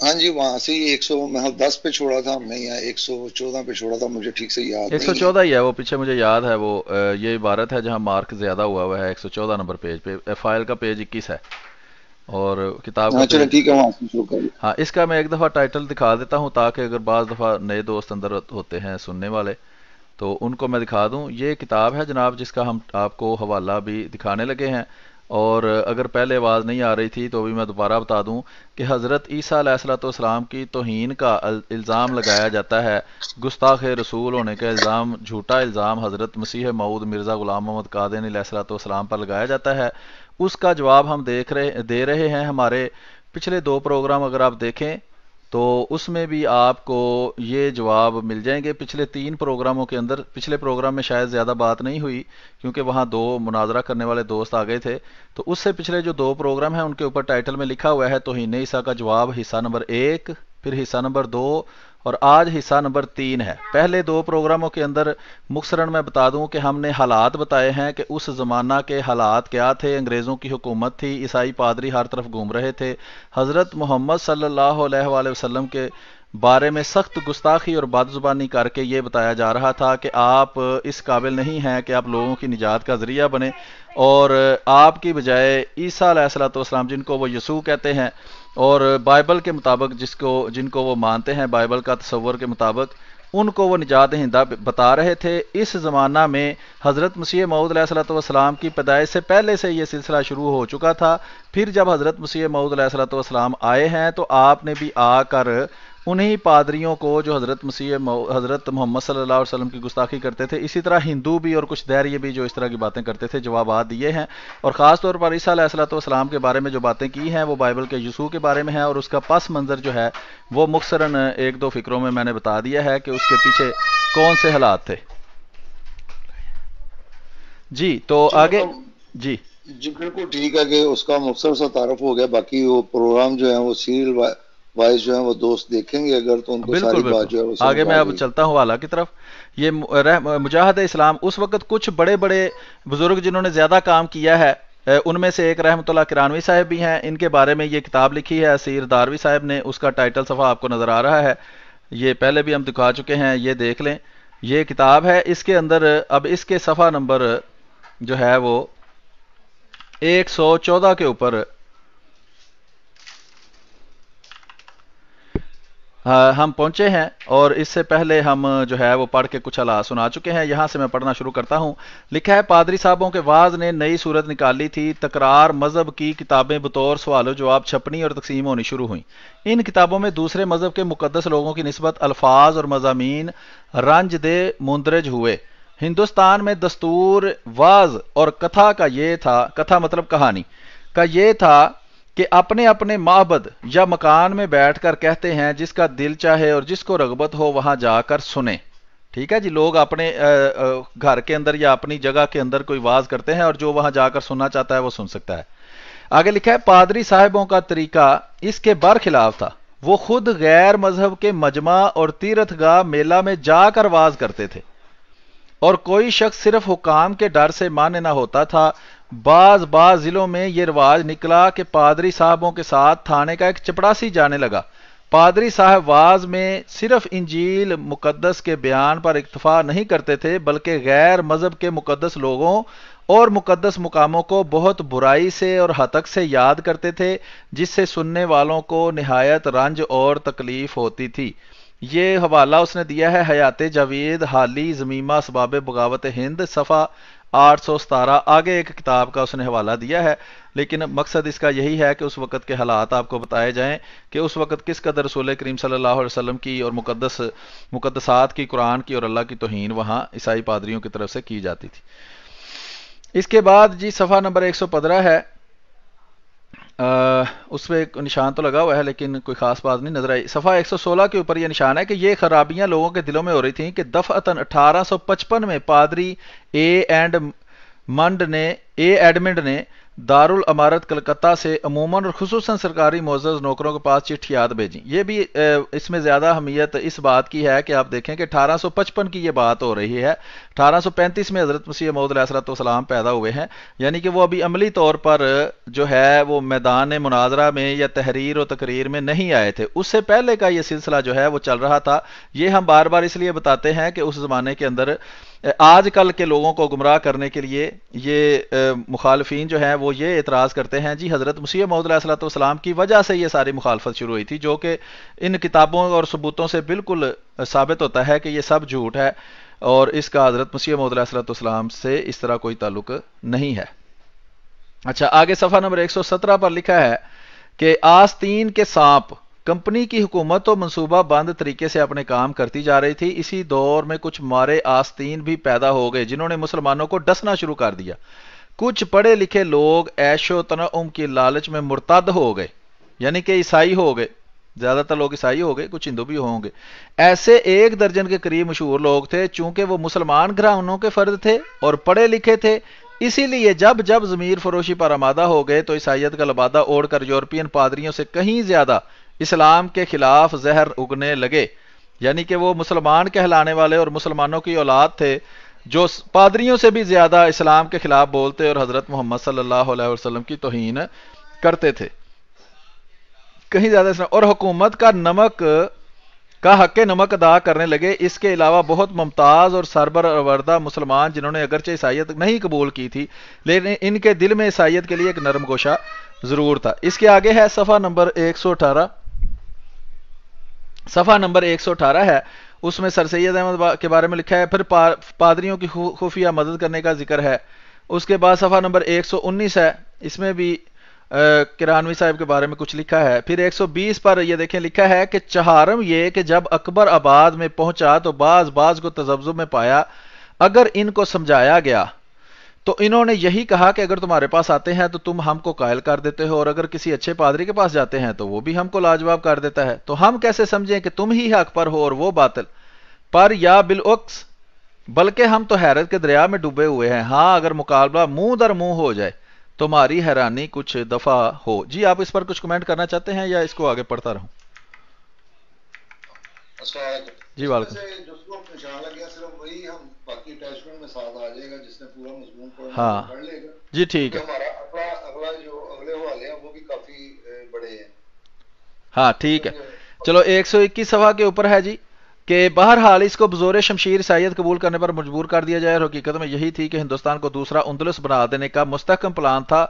ہاں جی وہاں سے ہی 110 پہ چھوڑا تھا ہم نے، یا 114 پہ چھوڑا تھا، مجھے ٹھیک سے یاد ایک سو نہیں ہے۔ چودہ ہی ہے وہ، پیچھے مجھے یاد ہے وہ یہ عبارت ہے جہاں مارک زیادہ ہوا ہوا ہے 114 نمبر پیج پہ، فائل کا پیج 21 ہے اور کتاب کا ہاں چلو پیج۔ ٹھیک ہے، وہاں سے شروع کر۔ ہاں اس کا میں ایک دفعہ ٹائٹل دکھا دیتا ہوں تاکہ اگر بعض دفعہ نئے دوست اندر ہوتے ہیں سننے والے تو ان کو میں دکھا دوں۔ یہ کتاب ہے جناب جس کا ہم آپ کو حوالہ بھی دکھانے لگے ہیں، اور اگر پہلے آواز نہیں آ رہی تھی تو بھی میں دوبارہ بتا دوں کہ حضرت عیسیٰ علیہ الصلوۃ والسلام کی توہین کا الزام لگایا جاتا ہے، گستاخ رسول ہونے کا الزام، جھوٹا الزام حضرت مسیح موعود مرزا غلام محمد قادیانی علیہ الصلوۃ والسلام پر لگایا جاتا ہے۔ اس کا جواب ہم دے رہے ہیں۔ ہمارے پچھلے 2 پروگرام اگر آپ دیکھیں تو اس میں بھی آپ کو یہ جواب مل جائیں گے۔ پچھلے 3 پروگراموں کے اندر، پچھلے پروگرام میں شاید زیادہ بات نہیں ہوئی کیونکہ وہاں 2 مناظرہ کرنے والے دوست آ گئے تھے، تو اس سے پچھلے جو 2 پروگرام ہیں ان کے اوپر ٹائٹل میں لکھا ہوا ہے توہین عیسیٰ کا جواب حصہ نمبر 1، پھر حصہ نمبر 2 اور آج حصہ نمبر 3 ہے۔ پہلے 2 پروگراموں کے اندر مختصراً میں بتا دوں کہ ہم نے حالات بتائے ہیں کہ اس زمانہ کے حالات کیا تھے۔ انگریزوں کی حکومت تھی، عیسائی پادری ہر طرف گھوم رہے تھے، حضرت محمد صلی اللہ علیہ وآلہ وسلم کے بارے میں سخت گستاخی اور بد زبانی کر کے یہ بتایا جا رہا تھا کہ آپ اس قابل نہیں ہیں کہ آپ لوگوں کی نجات کا ذریعہ بنیں، اور آپ کی بجائے عیسیٰ علیہ الصلوۃ والسلام جن کو وہ یسوع کہتے ہیں اور بائبل کے مطابق جن کو وہ مانتے ہیں، بائبل کا تصور کے مطابق ان کو وہ نجات دہندہ بتا رہے تھے۔ اس زمانہ میں حضرت مسیح موعود علیہ الصلوۃ والسلام کی پیدائش سے پہلے سے یہ سلسلہ شروع ہو چکا تھا۔ پھر جب حضرت مسیح موعود علیہ الصلوۃ والسلام آئے ہیں تو آپ نے بھی آ کر انہی پادریوں کو جو حضرت محمد صلی اللہ علیہ وسلم کی گستاخی کرتے تھے، اسی طرح ہندو بھی اور کچھ دیریے بھی جو اس طرح کی باتیں کرتے تھے، جوابات دیے ہیں، اور خاص طور پر عیسیٰ علیہ الصلوۃ والسلام کے بارے میں جو باتیں کی ہیں وہ بائبل کے یسوع کے بارے میں ہیں، اور اس کا پس منظر جو ہے وہ مختصراً 1-2 فکروں میں نے بتا دیا ہے کہ اس کے پیچھے کون سے حالات تھے۔ جی تو جی آگے۔ مطلب جی جی بالکل ٹھیک ہے کہ اس کا مختصر سا تعارف ہو گیا، باقی وہ پروگرام جو ہیں وہ سیریل وائز جو ہیں وہ دوست دیکھیں گے اگر تو ان کو بالکل ساری بالکل، بات جو ہے وہ آگے سمجھ میں آ اب جائے گی۔ چلتا ہوں حوالہ کی طرف۔ یہ مجاہد اسلام اس وقت کچھ بڑے بڑے بزرگ جنہوں نے زیادہ کام کیا ہے، ان میں سے ایک رحمۃ اللہ کرانوی صاحب بھی ہیں، ان کے بارے میں یہ کتاب لکھی ہے اسیر داروی صاحب نے، اس کا ٹائٹل صفحہ آپ کو نظر آ رہا ہے، یہ پہلے بھی ہم دکھا چکے ہیں، یہ دیکھ لیں، یہ کتاب ہے۔ اس کے اندر اب اس کے صفحہ نمبر جو ہے وہ 114 کے اوپر ہم پہنچے ہیں، اور اس سے پہلے ہم جو ہے وہ پڑھ کے کچھ حالات سنا چکے ہیں۔ یہاں سے میں پڑھنا شروع کرتا ہوں۔ لکھا ہے پادری صاحبوں کے وعظ نے نئی صورت نکالی تھی، تکرار مذہب کی کتابیں بطور سوال و جواب چھپنی اور تقسیم ہونی شروع ہوئیں۔ ان کتابوں میں دوسرے مذہب کے مقدس لوگوں کی نسبت الفاظ اور مضامین رنج دہ مندرج ہوئے۔ ہندوستان میں دستور وعظ اور کتھا کا یہ تھا، کتھا مطلب کہانی کا یہ تھا کہ اپنے اپنے معبد یا مکان میں بیٹھ کر کہتے ہیں، جس کا دل چاہے اور جس کو رغبت ہو وہاں جا کر سنیں۔ ٹھیک ہے جی، لوگ اپنے گھر کے اندر یا اپنی جگہ کے اندر کوئی واز کرتے ہیں اور جو وہاں جا کر سننا چاہتا ہے وہ سن سکتا ہے۔ آگے لکھا ہے پادری صاحبوں کا طریقہ اس کے برخلاف تھا، وہ خود غیر مذہب کے مجمع اور تیرتھ گاہ میلہ میں جا کر واز کرتے تھے، اور کوئی شخص صرف حکام کے ڈر سے مانے نہ ہوتا تھا۔ بعض ضلعوں میں یہ رواج نکلا کہ پادری صاحبوں کے ساتھ تھانے کا ایک چپڑاسی جانے لگا۔ پادری صاحب واز میں صرف انجیل مقدس کے بیان پر اکتفا نہیں کرتے تھے، بلکہ غیر مذہب کے مقدس لوگوں اور مقدس مقاموں کو بہت برائی سے اور ہتک سے یاد کرتے تھے، جس سے سننے والوں کو نہایت رنج اور تکلیف ہوتی تھی۔ یہ حوالہ اس نے دیا ہے حیات جاوید حالی ضمیمہ اسباب بغاوت ہند، صفحہ 817۔ آگے ایک کتاب کا اس نے حوالہ دیا ہے، لیکن مقصد اس کا یہی ہے کہ اس وقت کے حالات آپ کو بتائے جائیں کہ اس وقت کس قدر رسول کریم صلی اللہ علیہ وسلم کی اور مقدسات کی، قرآن کی اور اللہ کی توہین وہاں عیسائی پادریوں کی طرف سے کی جاتی تھی۔ اس کے بعد جی صفحہ نمبر 115 ہے، اس پہ ایک نشان تو لگا ہوا ہے لیکن کوئی خاص بات نہیں نظر آئی۔ صفحہ 116 کے اوپر یہ نشان ہے کہ یہ خرابیاں لوگوں کے دلوں میں ہو رہی تھیں کہ دفعتاً 1855 میں پادری اے اینڈ منڈ نے اے ایڈمنڈ نے دارل امارت کلکتہ سے عموماً اور خصوصاً سرکاری معزز نوکروں کے پاس چٹھیات بھیجیں. یہ بھی اس میں زیادہ اہمیت اس بات کی ہے کہ آپ دیکھیں کہ 1855 کی یہ بات ہو رہی ہے. 1835 میں حضرت مسیح موعود علیہ الصلوۃ والسلام پیدا ہوئے ہیں، یعنی کہ وہ ابھی عملی طور پر جو ہے وہ میدان مناظرہ میں یا تحریر و تقریر میں نہیں آئے تھے. اس سے پہلے کا یہ سلسلہ جو ہے وہ چل رہا تھا. یہ ہم بار بار اس لیے بتاتے ہیں کہ اس زمانے کے اندر آج کل کے لوگوں کو گمراہ کرنے کے لیے یہ مخالفین جو ہیں وہ یہ اعتراض کرتے ہیں جی حضرت مسیح موعود علیہ الصلوۃ والسلام کی وجہ سے یہ ساری مخالفت شروع ہوئی تھی، جو کہ ان کتابوں اور ثبوتوں سے بالکل ثابت ہوتا ہے کہ یہ سب جھوٹ ہے اور اس کا حضرت مسیح موعود علیہ الصلوۃ والسلام سے اس طرح کوئی تعلق نہیں ہے. اچھا، آگے صفحہ نمبر 117 پر لکھا ہے کہ آستین کے سانپ کمپنی کی حکومت تو منصوبہ بند طریقے سے اپنے کام کرتی جا رہی تھی. اسی دور میں کچھ مارے آستین بھی پیدا ہو گئے جنہوں نے مسلمانوں کو ڈسنا شروع کر دیا. کچھ پڑھے لکھے لوگ عیش و تنعم کی لالچ میں مرتد ہو گئے، یعنی کہ عیسائی ہو گئے. زیادہ تر لوگ عیسائی ہو گئے، کچھ ہندو بھی ہوں گے. ایسے 1 درجن کے قریب مشہور لوگ تھے. چونکہ وہ مسلمان گھرانوں کے فرد تھے اور پڑھے لکھے تھے، اسی لیے جب جب ضمیر فروشی پر آمادہ ہو گئے تو عیسائیت کا لبادہ اوڑھ کر یورپین پادریوں سے کہیں زیادہ اسلام کے خلاف زہر اگنے لگے. یعنی کہ وہ مسلمان کہلانے والے اور مسلمانوں کی اولاد تھے جو پادریوں سے بھی زیادہ اسلام کے خلاف بولتے اور حضرت محمد صلی اللہ علیہ وسلم کی توہین کرتے تھے. کہیں زیادہ اسلام اور حکومت کا حق نمک ادا کرنے لگے. اس کے علاوہ بہت ممتاز اور سربراہ مسلمان جنہوں نے اگرچہ عیسائیت نہیں قبول کی تھی لیکن ان کے دل میں عیسائیت کے لیے ایک نرم گوشہ ضرور تھا. اس کے آگے ہے صفحہ نمبر 118. صفحہ نمبر 118 ہے، اس میں سر سید احمد کے بارے میں لکھا ہے. پھر پادریوں کی خفیہ مدد کرنے کا ذکر ہے. اس کے بعد صفحہ نمبر 119 ہے، اس میں بھی کرانوی صاحب کے بارے میں کچھ لکھا ہے. پھر 120 پر یہ دیکھیں لکھا ہے کہ چہارم یہ کہ جب اکبر آباد میں پہنچا تو بعض کو تذبذب میں پایا. اگر ان کو سمجھایا گیا تو انہوں نے یہی کہا کہ اگر تمہارے پاس آتے ہیں تو تم ہم کو قائل کر دیتے ہو اور اگر کسی اچھے پادری کے پاس جاتے ہیں تو وہ بھی ہم کو لاجواب کر دیتا ہے. تو ہم کیسے سمجھیں کہ تم ہی حق پر ہو اور وہ باطل پر، یا بالعکس؟ بلکہ ہم تو حیرت کے دریا میں ڈوبے ہوئے ہیں. ہاں اگر مقابلہ منہ در منہ ہو جائے تمہاری حیرانی کچھ دفعہ ہو. جی آپ اس پر کچھ کمنٹ کرنا چاہتے ہیں یا اس کو آگے پڑھتا رہوں؟ جی وعلیکم. ہاں جی ٹھیک ہے. ہاں ٹھیک ہے، چلو 121 صفحہ کے اوپر ہے جی کہ بہرحال اس کو بزور شمشیر عیسائیت قبول کرنے پر مجبور کر دیا جائے. اور حقیقت میں یہی تھی کہ ہندوستان کو دوسرا اندلس بنا دینے کا مستحکم پلان تھا.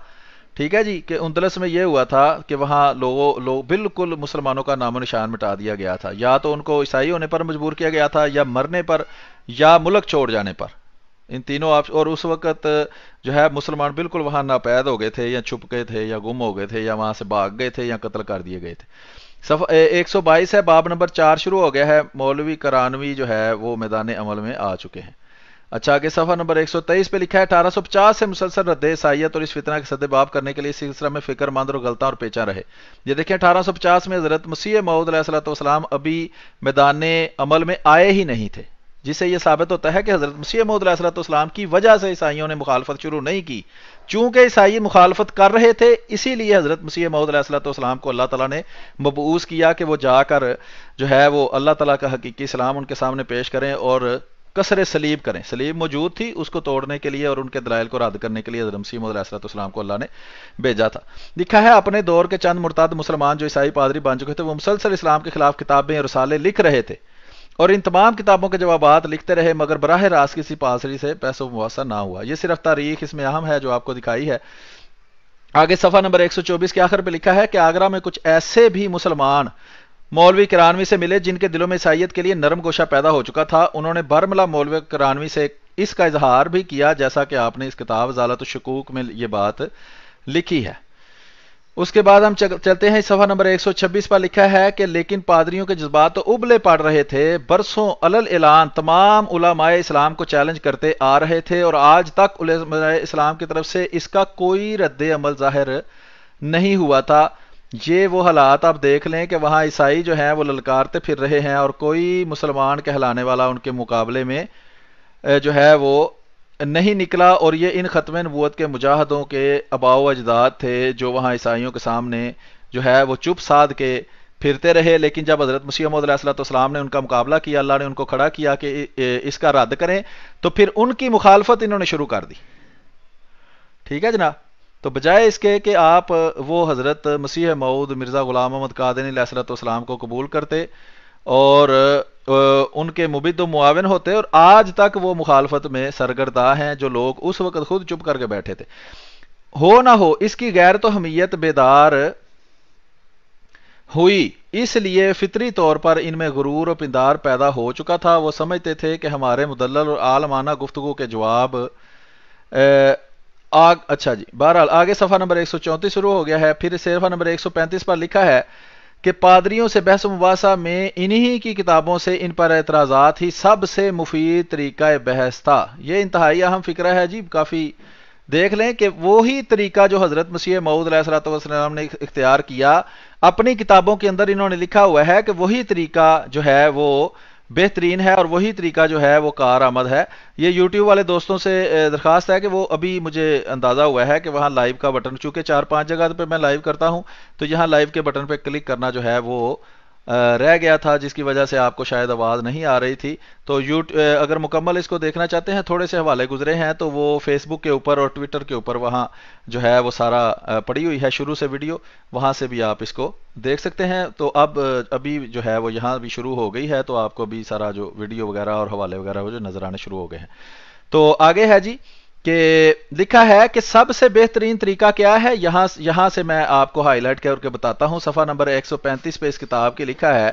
ٹھیک ہے جی، کہ اندلس میں یہ ہوا تھا کہ وہاں لوگ بالکل مسلمانوں کا نام و نشان مٹا دیا گیا تھا. یا تو ان کو عیسائی ہونے پر مجبور کیا گیا تھا، یا مرنے پر، یا ملک چھوڑ جانے پر. ان تینوں اور اس وقت جو ہے مسلمان بالکل وہاں ناپید ہو گئے تھے، یا چھپ گئے تھے، یا گم ہو گئے تھے، یا وہاں سے بھاگ گئے تھے، یا قتل کر دیے گئے تھے. صفحہ 122 ہے، باب نمبر 4 شروع ہو گیا ہے. مولوی کرانوی جو ہے وہ میدان عمل میں آ چکے ہیں. اچھا آگے صفحہ نمبر 123 پہ لکھا ہے 1850 سے مسلسل رد عیسائیت اور اس فتنہ کے سد باب کرنے کے لیے اس سلسلہ میں فکر مند اور غلطاں اور پیچاں رہے. یہ دیکھیں 1850 میں حضرت مسیح موعود علیہ الصلوۃ والسلام ابھی میدان عمل میں آئے ہی نہیں تھے، جس سے یہ ثابت ہوتا ہے کہ حضرت مسیح موعود علیہ الصلوۃ والسلام کی وجہ سے عیسائیوں نے مخالفت شروع نہیں کی. چونکہ عیسائی مخالفت کر رہے تھے اسی لیے حضرت مسیح موعود علیہ الصلوۃ والسلام کو اللہ تعالیٰ نے مبعوث کیا کہ وہ جا کر جو ہے وہ اللہ تعالیٰ کا حقیقی اسلام ان کے سامنے پیش کریں اور کسر صلیب کریں. صلیب موجود تھی، اس کو توڑنے کے لیے اور ان کے دلائل کو رد کرنے کے لیے حضرت مسیح موعود علیہ الصلوۃ والسلام کو اللہ نے بھیجا تھا. لکھا ہے اپنے دور کے چند مرتد مسلمان جو عیسائی پادری بن چکے تھے وہ مسلسل اسلام کے خلاف کتابیں اور رسالے لکھ رہے تھے اور ان تمام کتابوں کے جوابات لکھتے رہے، مگر براہ راست کسی پادری سے پیسوں مواصل نہ ہوا. یہ صرف تاریخ اس میں اہم ہے جو آپ کو دکھائی ہے. آگے صفحہ نمبر 124 کے آخر پہ لکھا ہے کہ آگرہ میں کچھ ایسے بھی مسلمان مولوی کرانوی سے ملے جن کے دلوں میں عیسائیت کے لیے نرم گوشہ پیدا ہو چکا تھا. انہوں نے برملا مولوی کرانوی سے اس کا اظہار بھی کیا جیسا کہ آپ نے اس کتاب ازالۃ الشکوک میں یہ بات لکھی ہے. اس کے بعد ہم چلتے ہیں صفحہ نمبر 126 پر لکھا ہے کہ لیکن پادریوں کے جذبات تو ابلے پڑ رہے تھے. برسوں علل اعلان تمام علماء اسلام کو چیلنج کرتے آ رہے تھے اور آج تک علماء اسلام کی طرف سے اس کا کوئی رد عمل ظاہر نہیں ہوا تھا. یہ وہ حالات آپ دیکھ لیں کہ وہاں عیسائی جو ہیں وہ للکارتے پھر رہے ہیں اور کوئی مسلمان کہلانے والا ان کے مقابلے میں جو ہے وہ نہیں نکلا، اور یہ ان ختم نبوت کے مجاہدوں کے آباء و اجداد تھے جو وہاں عیسائیوں کے سامنے جو ہے وہ چپ سادھ کے پھرتے رہے، لیکن جب حضرت مسیح موعود علیہ السلام نے ان کا مقابلہ کیا، اللہ نے ان کو کھڑا کیا کہ اس کا رد کریں، تو پھر ان کی مخالفت انہوں نے شروع کر دی۔ ٹھیک ہے جناب؟ تو بجائے اس کے کہ آپ وہ حضرت مسیح موعود مرزا غلام محمد قادری علیہ السلام کو قبول کرتے اور ان کے مبید و معاون ہوتے، اور آج تک وہ مخالفت میں سرگرداں ہیں جو لوگ اس وقت خود چپ کر کے بیٹھے تھے۔ ہو نہ ہو اس کی غیرت و حمیت بیدار ہوئی، اس لیے فطری طور پر ان میں غرور و پندار پیدا ہو چکا تھا۔ وہ سمجھتے تھے کہ ہمارے مدلل اور عالمانہ گفتگو کے جواب اچھا جی، بہرحال آگے صفحہ نمبر 134 شروع ہو گیا ہے۔ پھر صفحہ نمبر 135 پر لکھا ہے کہ پادریوں سے بحث و مباحثہ میں انہی کی کتابوں سے ان پر اعتراضات ہی سب سے مفید طریقہ بحث تھا۔ یہ انتہائی اہم فکرہ ہے جی، کافی دیکھ لیں کہ وہی طریقہ جو حضرت مسیح موعود علیہ السلام نے اختیار کیا اپنی کتابوں کے اندر انہوں نے لکھا ہوا ہے کہ وہی طریقہ جو ہے وہ بہترین ہے، اور وہی طریقہ جو ہے وہ کارآمد ہے۔ یہ یوٹیوب والے دوستوں سے درخواست ہے کہ وہ ابھی مجھے اندازہ ہوا ہے کہ وہاں لائیو کا بٹن، چونکہ 4-5 جگہ پہ میں لائیو کرتا ہوں تو یہاں لائیو کے بٹن پہ کلک کرنا جو ہے وہ رہ گیا تھا، جس کی وجہ سے آپ کو شاید آواز نہیں آ رہی تھی۔ تو اگر مکمل اس کو دیکھنا چاہتے ہیں، تھوڑے سے حوالے گزرے ہیں تو وہ فیس بک کے اوپر اور ٹویٹر کے اوپر وہاں جو ہے وہ سارا پڑی ہوئی ہے شروع سے ویڈیو، وہاں سے بھی آپ اس کو دیکھ سکتے ہیں۔ تو ابھی جو ہے وہ یہاں بھی شروع ہو گئی ہے، تو آپ کو بھی سارا جو ویڈیو وغیرہ اور حوالے وغیرہ وہ جو نظر آنے شروع ہو گئے ہیں۔ تو آگے ہے جی کہ لکھا ہے کہ سب سے بہترین طریقہ کیا ہے، یہاں سے میں آپ کو ہائی لائٹ کر کے بتاتا ہوں۔ صفحہ نمبر 135 پہ اس کتاب کے لکھا ہے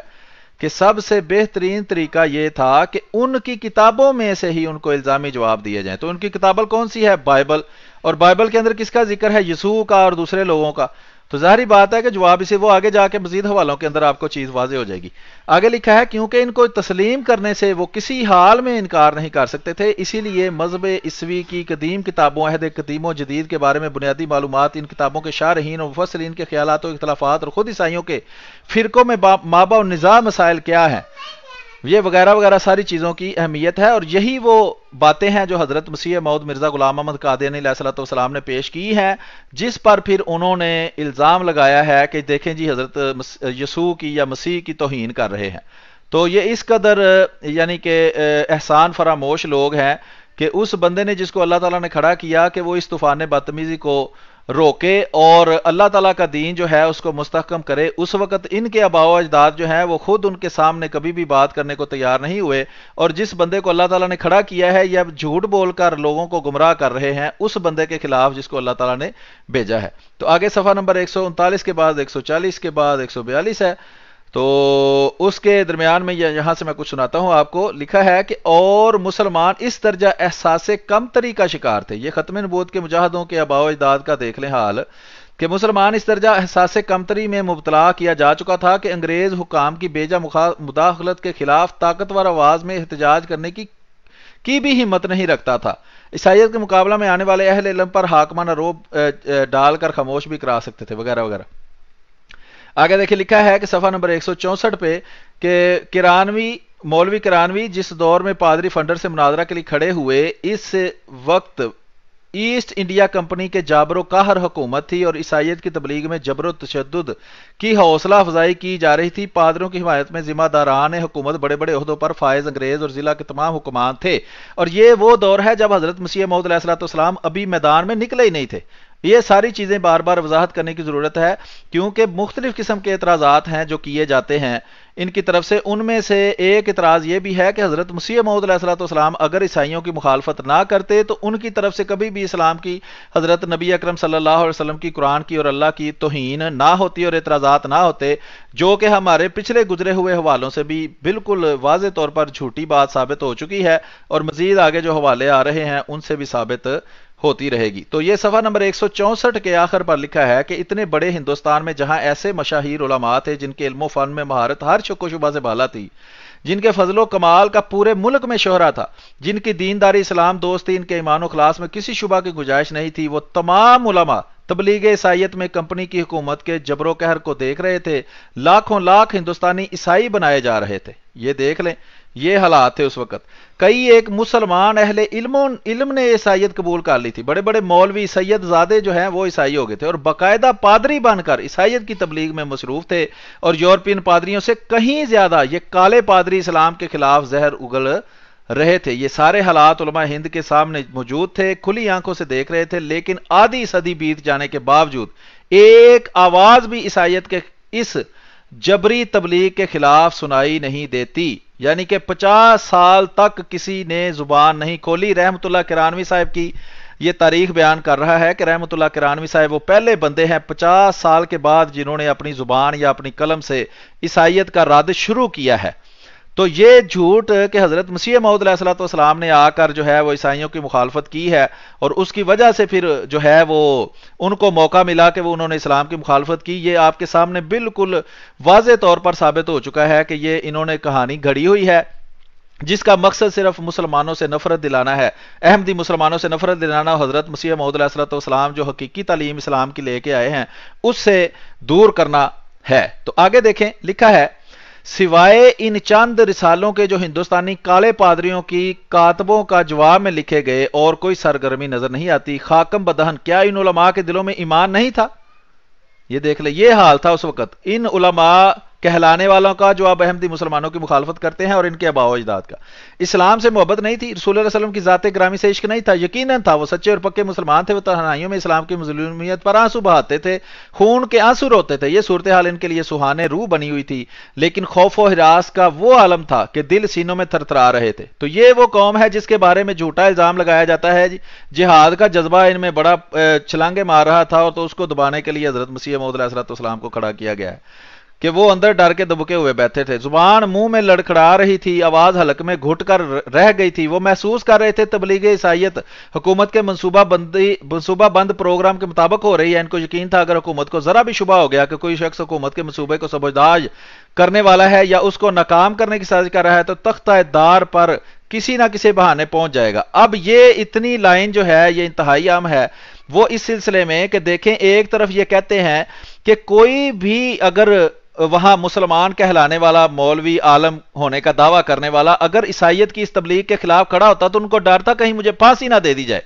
کہ سب سے بہترین طریقہ یہ تھا کہ ان کی کتابوں میں سے ہی ان کو الزامی جواب دیے جائیں۔ تو ان کی کتاب کون سی ہے؟ بائبل، اور بائبل کے اندر کس کا ذکر ہے؟ یسوع کا اور دوسرے لوگوں کا۔ تو ظاہری بات ہے کہ جواب اسے وہ آگے جا کے مزید حوالوں کے اندر آپ کو چیز واضح ہو جائے گی۔ آگے لکھا ہے کیونکہ ان کو تسلیم کرنے سے وہ کسی حال میں انکار نہیں کر سکتے تھے، اسی لیے مذہب عیسوی کی قدیم کتابوں، عہد قدیم و جدید کے بارے میں بنیادی معلومات ان کتابوں کے شارحین و مفسرین کے خیالات و اختلافات، اور خود عیسائیوں کے فرقوں میں مابع و نزاع مسائل کیا ہیں، یہ وغیرہ وغیرہ ساری چیزوں کی اہمیت ہے۔ اور یہی وہ باتیں ہیں جو حضرت مسیح موعود مرزا غلام محمد قادیانی علیہ السلام نے پیش کی ہیں، جس پر پھر انہوں نے الزام لگایا ہے کہ دیکھیں جی حضرت یسوع کی یا مسیح کی توہین کر رہے ہیں۔ تو یہ اس قدر یعنی کہ احسان فراموش لوگ ہیں کہ اس بندے نے جس کو اللہ تعالیٰ نے کھڑا کیا کہ وہ اس طوفان بدتمیزی کو روکے اور اللہ تعالیٰ کا دین جو ہے اس کو مستحکم کرے، اس وقت ان کے آباء و اجداد جو ہیں وہ خود ان کے سامنے کبھی بھی بات کرنے کو تیار نہیں ہوئے، اور جس بندے کو اللہ تعالیٰ نے کھڑا کیا ہے یا جھوٹ بول کر لوگوں کو گمراہ کر رہے ہیں اس بندے کے خلاف جس کو اللہ تعالیٰ نے بھیجا ہے۔ تو آگے صفحہ نمبر 139 کے بعد 140 کے بعد 142 ہے، تو اس کے درمیان میں یہاں سے میں کچھ سناتا ہوں آپ کو۔ لکھا ہے کہ اور مسلمان اس درجہ احساس کمتری کا شکار تھے۔ یہ ختم نبوت کے مجاہدوں کے آباء و اجداد کا دیکھ لیں حال کہ مسلمان اس درجہ احساس کمتری میں مبتلا کیا جا چکا تھا کہ انگریز حکام کی بیجا مداخلت کے خلاف طاقتور آواز میں احتجاج کرنے کی بھی ہمت نہیں رکھتا تھا۔ عیسائیت کے مقابلہ میں آنے والے اہل علم پر حاکمانہ روب ڈال کر خاموش بھی کرا سکتے تھے وغیرہ وغیرہ۔ آگے دیکھیں لکھا ہے کہ صفحہ نمبر 164 پہ کہ مولوی کرانوی جس دور میں پادری فنڈر سے مناظرہ کے لیے کھڑے ہوئے، اس وقت ایسٹ انڈیا کمپنی کے جابر و قہر حکومت تھی اور عیسائیت کی تبلیغ میں جبر و تشدد کی حوصلہ افزائی کی جا رہی تھی۔ پادریوں کی حمایت میں ذمہ داران حکومت بڑے بڑے عہدوں پر فائز انگریز اور ضلع کے تمام حکمان تھے، اور یہ وہ دور ہے جب حضرت مسیح موعود علیہ السلام ابھی میدان میں نکلے ہی نہیں تھے۔ یہ ساری چیزیں بار بار وضاحت کرنے کی ضرورت ہے کیونکہ مختلف قسم کے اعتراضات ہیں جو کیے جاتے ہیں ان کی طرف سے۔ ان میں سے ایک اعتراض یہ بھی ہے کہ حضرت مسیح موعود علیہ السلام اگر عیسائیوں کی مخالفت نہ کرتے تو ان کی طرف سے کبھی بھی اسلام کی، حضرت نبی اکرم صلی اللہ علیہ وسلم کی، قرآن کی اور اللہ کی توہین نہ ہوتی اور اعتراضات نہ ہوتے، جو کہ ہمارے پچھلے گزرے ہوئے حوالوں سے بھی بالکل واضح طور پر جھوٹی بات ثابت ہو چکی ہے، اور مزید آگے جو حوالے آ رہے ہیں ان سے بھی ثابت ہوتی رہے گی۔ تو یہ صفحہ نمبر 164 کے آخر پر لکھا ہے کہ اتنے بڑے ہندوستان میں جہاں ایسے مشاہیر علماء تھے جن کے علم و فن میں مہارت ہر شک و شبہ سے بالا تھی، جن کے فضل و کمال کا پورے ملک میں شہرہ تھا، جن کی دینداری اسلام دوستی، ان کے ایمان و اخلاص میں کسی شبہ کی گنجائش نہیں تھی، وہ تمام علماء تبلیغ عیسائیت میں کمپنی کی حکومت کے جبر و قہر کو دیکھ رہے تھے۔ لاکھوں لاکھ ہندوستانی عیسائی بنائے جا رہے تھے۔ یہ دیکھ لیں یہ حالات تھے اس وقت. کئی ایک مسلمان اہل علم نے عیسائیت قبول کر لی تھی. بڑے بڑے مولوی سید زادے جو ہیں وہ عیسائی ہو گئے تھے اور باقاعدہ پادری بن کر عیسائیت کی تبلیغ میں مصروف تھے, اور یورپین پادریوں سے کہیں زیادہ یہ کالے پادری اسلام کے خلاف زہر اگل رہے تھے. یہ سارے حالات علماء ہند کے سامنے موجود تھے, کھلی آنکھوں سے دیکھ رہے تھے, لیکن آدھی صدی بیت جانے کے باوجود ایک آواز بھی عیسائیت کے اس جبری تبلیغ کے خلاف سنائی نہیں دیتی. یعنی کہ 50 سال تک کسی نے زبان نہیں کھولی. رحمت اللہ کرانوی صاحب کی یہ تاریخ بیان کر رہا ہے کہ رحمت اللہ کرانوی صاحب وہ پہلے بندے ہیں 50 سال کے بعد جنہوں نے اپنی زبان یا اپنی قلم سے عیسائیت کا رد شروع کیا ہے. تو یہ جھوٹ کہ حضرت مسیح موعود علیہ الصلوۃ والسلام نے آ کر جو ہے وہ عیسائیوں کی مخالفت کی ہے, اور اس کی وجہ سے پھر جو ہے وہ ان کو موقع ملا کہ وہ انہوں نے اسلام کی مخالفت کی, یہ آپ کے سامنے بالکل واضح طور پر ثابت ہو چکا ہے کہ یہ انہوں نے کہانی گھڑی ہوئی ہے جس کا مقصد صرف مسلمانوں سے نفرت دلانا ہے, احمدی مسلمانوں سے نفرت دلانا, حضرت مسیح موعود علیہ الصلوۃ والسلام جو حقیقی تعلیم اسلام کی لے کے آئے ہیں اس سے دور کرنا ہے. تو آگے دیکھیں, لکھا ہے سوائے ان چند رسالوں کے جو ہندوستانی کالے پادریوں کی کاتبوں کا جواب میں لکھے گئے اور کوئی سرگرمی نظر نہیں آتی. خاکم بدہن, کیا ان علماء کے دلوں میں ایمان نہیں تھا؟ یہ دیکھ لیں, یہ حال تھا اس وقت ان علماء کہلانے والوں کا جو اب احمدی مسلمانوں کی مخالفت کرتے ہیں اور ان کے آباء و اجداد کا. اسلام سے محبت نہیں تھی, رسول اللہ علیہ وسلم کی ذات گرامی سے عشق نہیں تھا. یقیناً تھا, وہ سچے اور پکے مسلمان تھے, وہ تنہائیوں میں اسلام کی مظلومیت پر آنسو بہاتے تھے, خون کے آنسو روتے تھے. یہ صورتحال ان کے لیے سہانے روح بنی ہوئی تھی, لیکن خوف و ہراس کا وہ عالم تھا کہ دل سینوں میں تھرتھرا رہے تھے. تو یہ وہ قوم ہے جس کے بارے میں جھوٹا الزام لگایا جاتا ہے جہاد کا جذبہ ان میں بڑا چھلانگے مار رہا تھا, اور تو اس کو دبانے کے لیے حضرت مسیح موعود علیہ السلام کو کھڑا کیا گیا ہے کہ وہ اندر ڈر کے دبکے ہوئے بیٹھے تھے. زبان منہ میں لڑکھڑا رہی تھی, آواز حلق میں گھٹ کر رہ گئی تھی. وہ محسوس کر رہے تھے تبلیغ عیسائیت حکومت کے منصوبہ بند پروگرام کے مطابق ہو رہی ہے. ان کو یقین تھا اگر حکومت کو ذرا بھی شبہ ہو گیا کہ کوئی شخص حکومت کے منصوبے کو سبوتاژ کرنے والا ہے یا اس کو ناکام کرنے کی سازش کر رہا ہے, تو تختہ دار پر کسی نہ کسی بہانے پہنچ جائے گا. اب یہ اتنی لائن جو ہے یہ انتہائی عام ہے وہ اس سلسلے میں کہ دیکھیں, ایک طرف یہ کہتے ہیں کہ کوئی بھی اگر وہاں مسلمان کہلانے والا مولوی عالم ہونے کا دعویٰ کرنے والا اگر عیسائیت کی اس تبلیغ کے خلاف کھڑا ہوتا تو ان کو ڈر تھا کہیں مجھے پھانسی نہ دے دی جائے.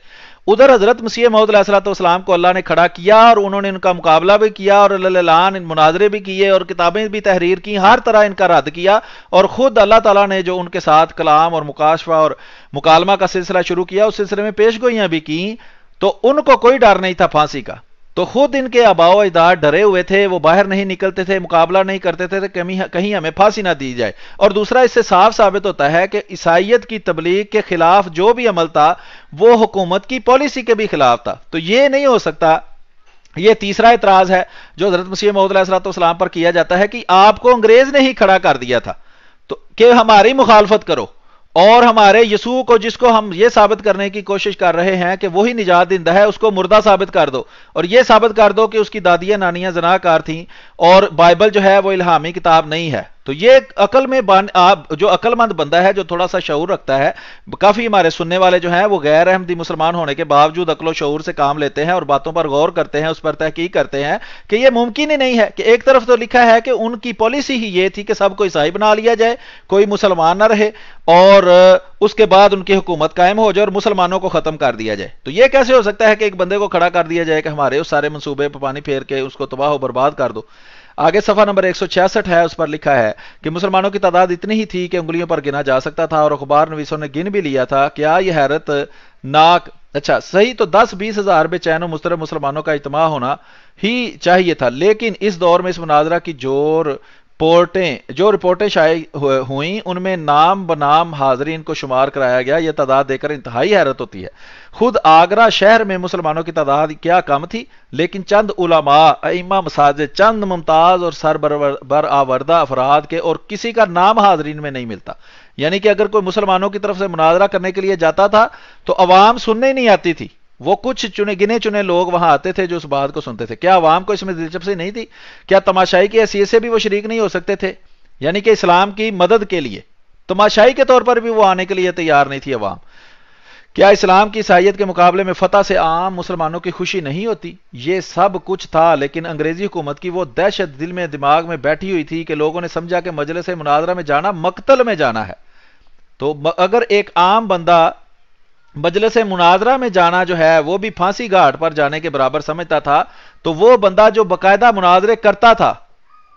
ادھر حضرت مسیح موعود علیہ الصلوۃ والسلام کو اللہ نے کھڑا کیا اور انہوں نے ان کا مقابلہ بھی کیا اور اعلان مناظرے بھی کیے اور کتابیں بھی تحریر کی, ہر طرح ان کا رد کیا, اور خود اللہ تعالیٰ نے جو ان کے ساتھ کلام اور مکاشفہ اور مکالمہ کا سلسلہ شروع کیا اس سلسلے میں پیش گوئیاں بھی کی, تو ان کو کوئی ڈر نہیں تھا پھانسی کا. تو خود ان کے آباء و اجداد ڈرے ہوئے تھے, وہ باہر نہیں نکلتے تھے, مقابلہ نہیں کرتے تھے کہیں ہمیں پھانسی نہ دی جائے. اور دوسرا اس سے صاف ثابت ہوتا ہے کہ عیسائیت کی تبلیغ کے خلاف جو بھی عمل تھا وہ حکومت کی پالیسی کے بھی خلاف تھا. تو یہ نہیں ہو سکتا. یہ تیسرا اعتراض ہے جو حضرت مسیح موعود علیہ السلام پر کیا جاتا ہے کہ آپ کو انگریز نے ہی کھڑا کر دیا تھا تو کہ ہماری مخالفت کرو, اور ہمارے یسوع کو جس کو ہم یہ ثابت کرنے کی کوشش کر رہے ہیں کہ وہی نجات دہندہ ہے اس کو مردہ ثابت کر دو, اور یہ ثابت کر دو کہ اس کی دادیاں نانیاں زناکار تھیں اور بائبل جو ہے وہ الہامی کتاب نہیں ہے. تو یہ عقل میں جو عقل مند بندہ ہے جو تھوڑا سا شعور رکھتا ہے, کافی ہمارے سننے والے جو ہیں وہ غیر احمدی مسلمان ہونے کے باوجود عقل و شعور سے کام لیتے ہیں اور باتوں پر غور کرتے ہیں, اس پر تحقیق کرتے ہیں کہ یہ ممکن ہی نہیں ہے کہ ایک طرف تو لکھا ہے کہ ان کی پالیسی ہی یہ تھی کہ سب کو عیسائی بنا لیا جائے, کوئی مسلمان نہ رہے, اور اس کے بعد ان کی حکومت قائم ہو جائے اور مسلمانوں کو ختم کر دیا جائے. تو یہ کیسے ہو سکتا ہے کہ ایک بندے کو کھڑا کر دیا جائے کہ ہمارے اس سارے منصوبے پہ پانی پھیر کے اس کو تباہ و برباد کر دو. آگے صفحہ نمبر 166 ہے, اس پر لکھا ہے کہ مسلمانوں کی تعداد اتنی ہی تھی کہ انگلیوں پر گنا جا سکتا تھا, اور اخبار نویسوں نے گن بھی لیا تھا. کیا یہ حیرت ناک, اچھا صحیح تو 10-20 ہزار بے چین و مضطرب مسلمانوں کا اجتماع ہونا ہی چاہیے تھا, لیکن اس دور میں اس مناظرہ کی جو رپورٹیں شائع ہوئیں ان میں نام بنام حاضرین کو شمار کرایا گیا. یہ تعداد دیکھ کر انتہائی حیرت ہوتی ہے. خود آگرہ شہر میں مسلمانوں کی تعداد کیا کم تھی, لیکن چند علماء, ائمہ مساجد, چند ممتاز اور برآوردہ افراد کے اور کسی کا نام حاضرین میں نہیں ملتا. یعنی کہ اگر کوئی مسلمانوں کی طرف سے مناظرہ کرنے کے لیے جاتا تھا تو عوام سننے نہیں آتی تھی, وہ کچھ گنے چنے لوگ وہاں آتے تھے جو اس بات کو سنتے تھے. کیا عوام کو اس میں دلچسپی نہیں تھی؟ کیا تماشائی کی حیثیت سے بھی وہ شریک نہیں ہو سکتے تھے؟ یعنی کہ اسلام کی مدد کے لیے تماشائی کے طور پر بھی وہ آنے کے لیے تیار نہیں تھی عوام. کیا اسلام کی عیسائیت کے مقابلے میں فتح سے عام مسلمانوں کی خوشی نہیں ہوتی؟ یہ سب کچھ تھا, لیکن انگریزی حکومت کی وہ دہشت دل میں دماغ میں بیٹھی ہوئی تھی کہ لوگوں نے سمجھا کہ مجلس مناظرہ میں جانا مقتل میں جانا ہے. تو اگر ایک عام بندہ مجلس مناظرہ میں جانا جو ہے وہ بھی پھانسی گھاٹ پر جانے کے برابر سمجھتا تھا، تو وہ بندہ جو باقاعدہ مناظرے کرتا تھا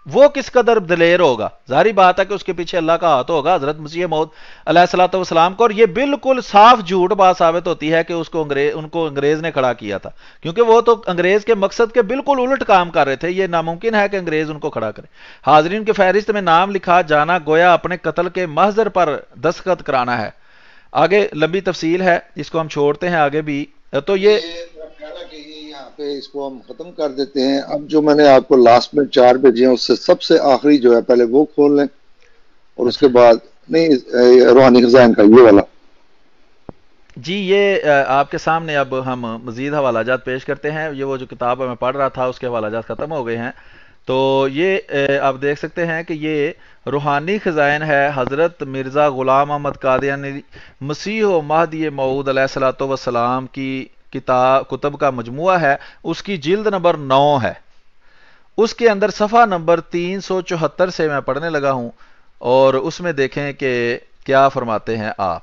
وہ کس قدر دلیر ہوگا؟ ظاہری بات ہے کہ اس کے پیچھے اللہ کا ہاتھ ہوگا، حضرت مسیح موعود علیہ الصلوۃ والسلام کو. اور یہ بالکل صاف جھوٹ بات ثابت ہوتی ہے کہ ان کو انگریز نے کھڑا کیا تھا، کیونکہ وہ تو انگریز کے مقصد کے بالکل الٹ کام کر رہے تھے. یہ ناممکن ہے کہ انگریز ان کو کھڑا کرے. حاضرین کی فہرست میں نام لکھا جانا گویا اپنے قتل کے محضر پر دستخط کرانا ہے. آگے لمبی تفصیل ہے، اس کو ہم چھوڑتے ہیں آگے بھی. تو یہ یہاں پہ اس کو ہم ختم کر دیتے ہیں. اب جو میں نے آپ کو لاسٹ میں 4 بھیجے ہیں اس سے سب سے آخری جو ہے پہلے وہ کھول لیں، اور اس کے بعد نہیں روحانی خزائن کا یہ والا. جی یہ آپ کے سامنے اب ہم مزید حوالہ جات پیش کرتے ہیں. یہ وہ جو کتاب میں پڑھ رہا تھا اس کے حوالہ جات ختم ہو گئے ہیں. تو یہ آپ دیکھ سکتے ہیں کہ یہ روحانی خزائن ہے حضرت مرزا غلام احمد قادیانی مسیح و مہدی موعود علیہ الصلوۃ والسلام کی کتب کا مجموعہ ہے. اس کی جلد نمبر 9 ہے. اس کے اندر صفحہ نمبر 374 سے میں پڑھنے لگا ہوں، اور اس میں دیکھیں کہ کیا فرماتے ہیں آپ.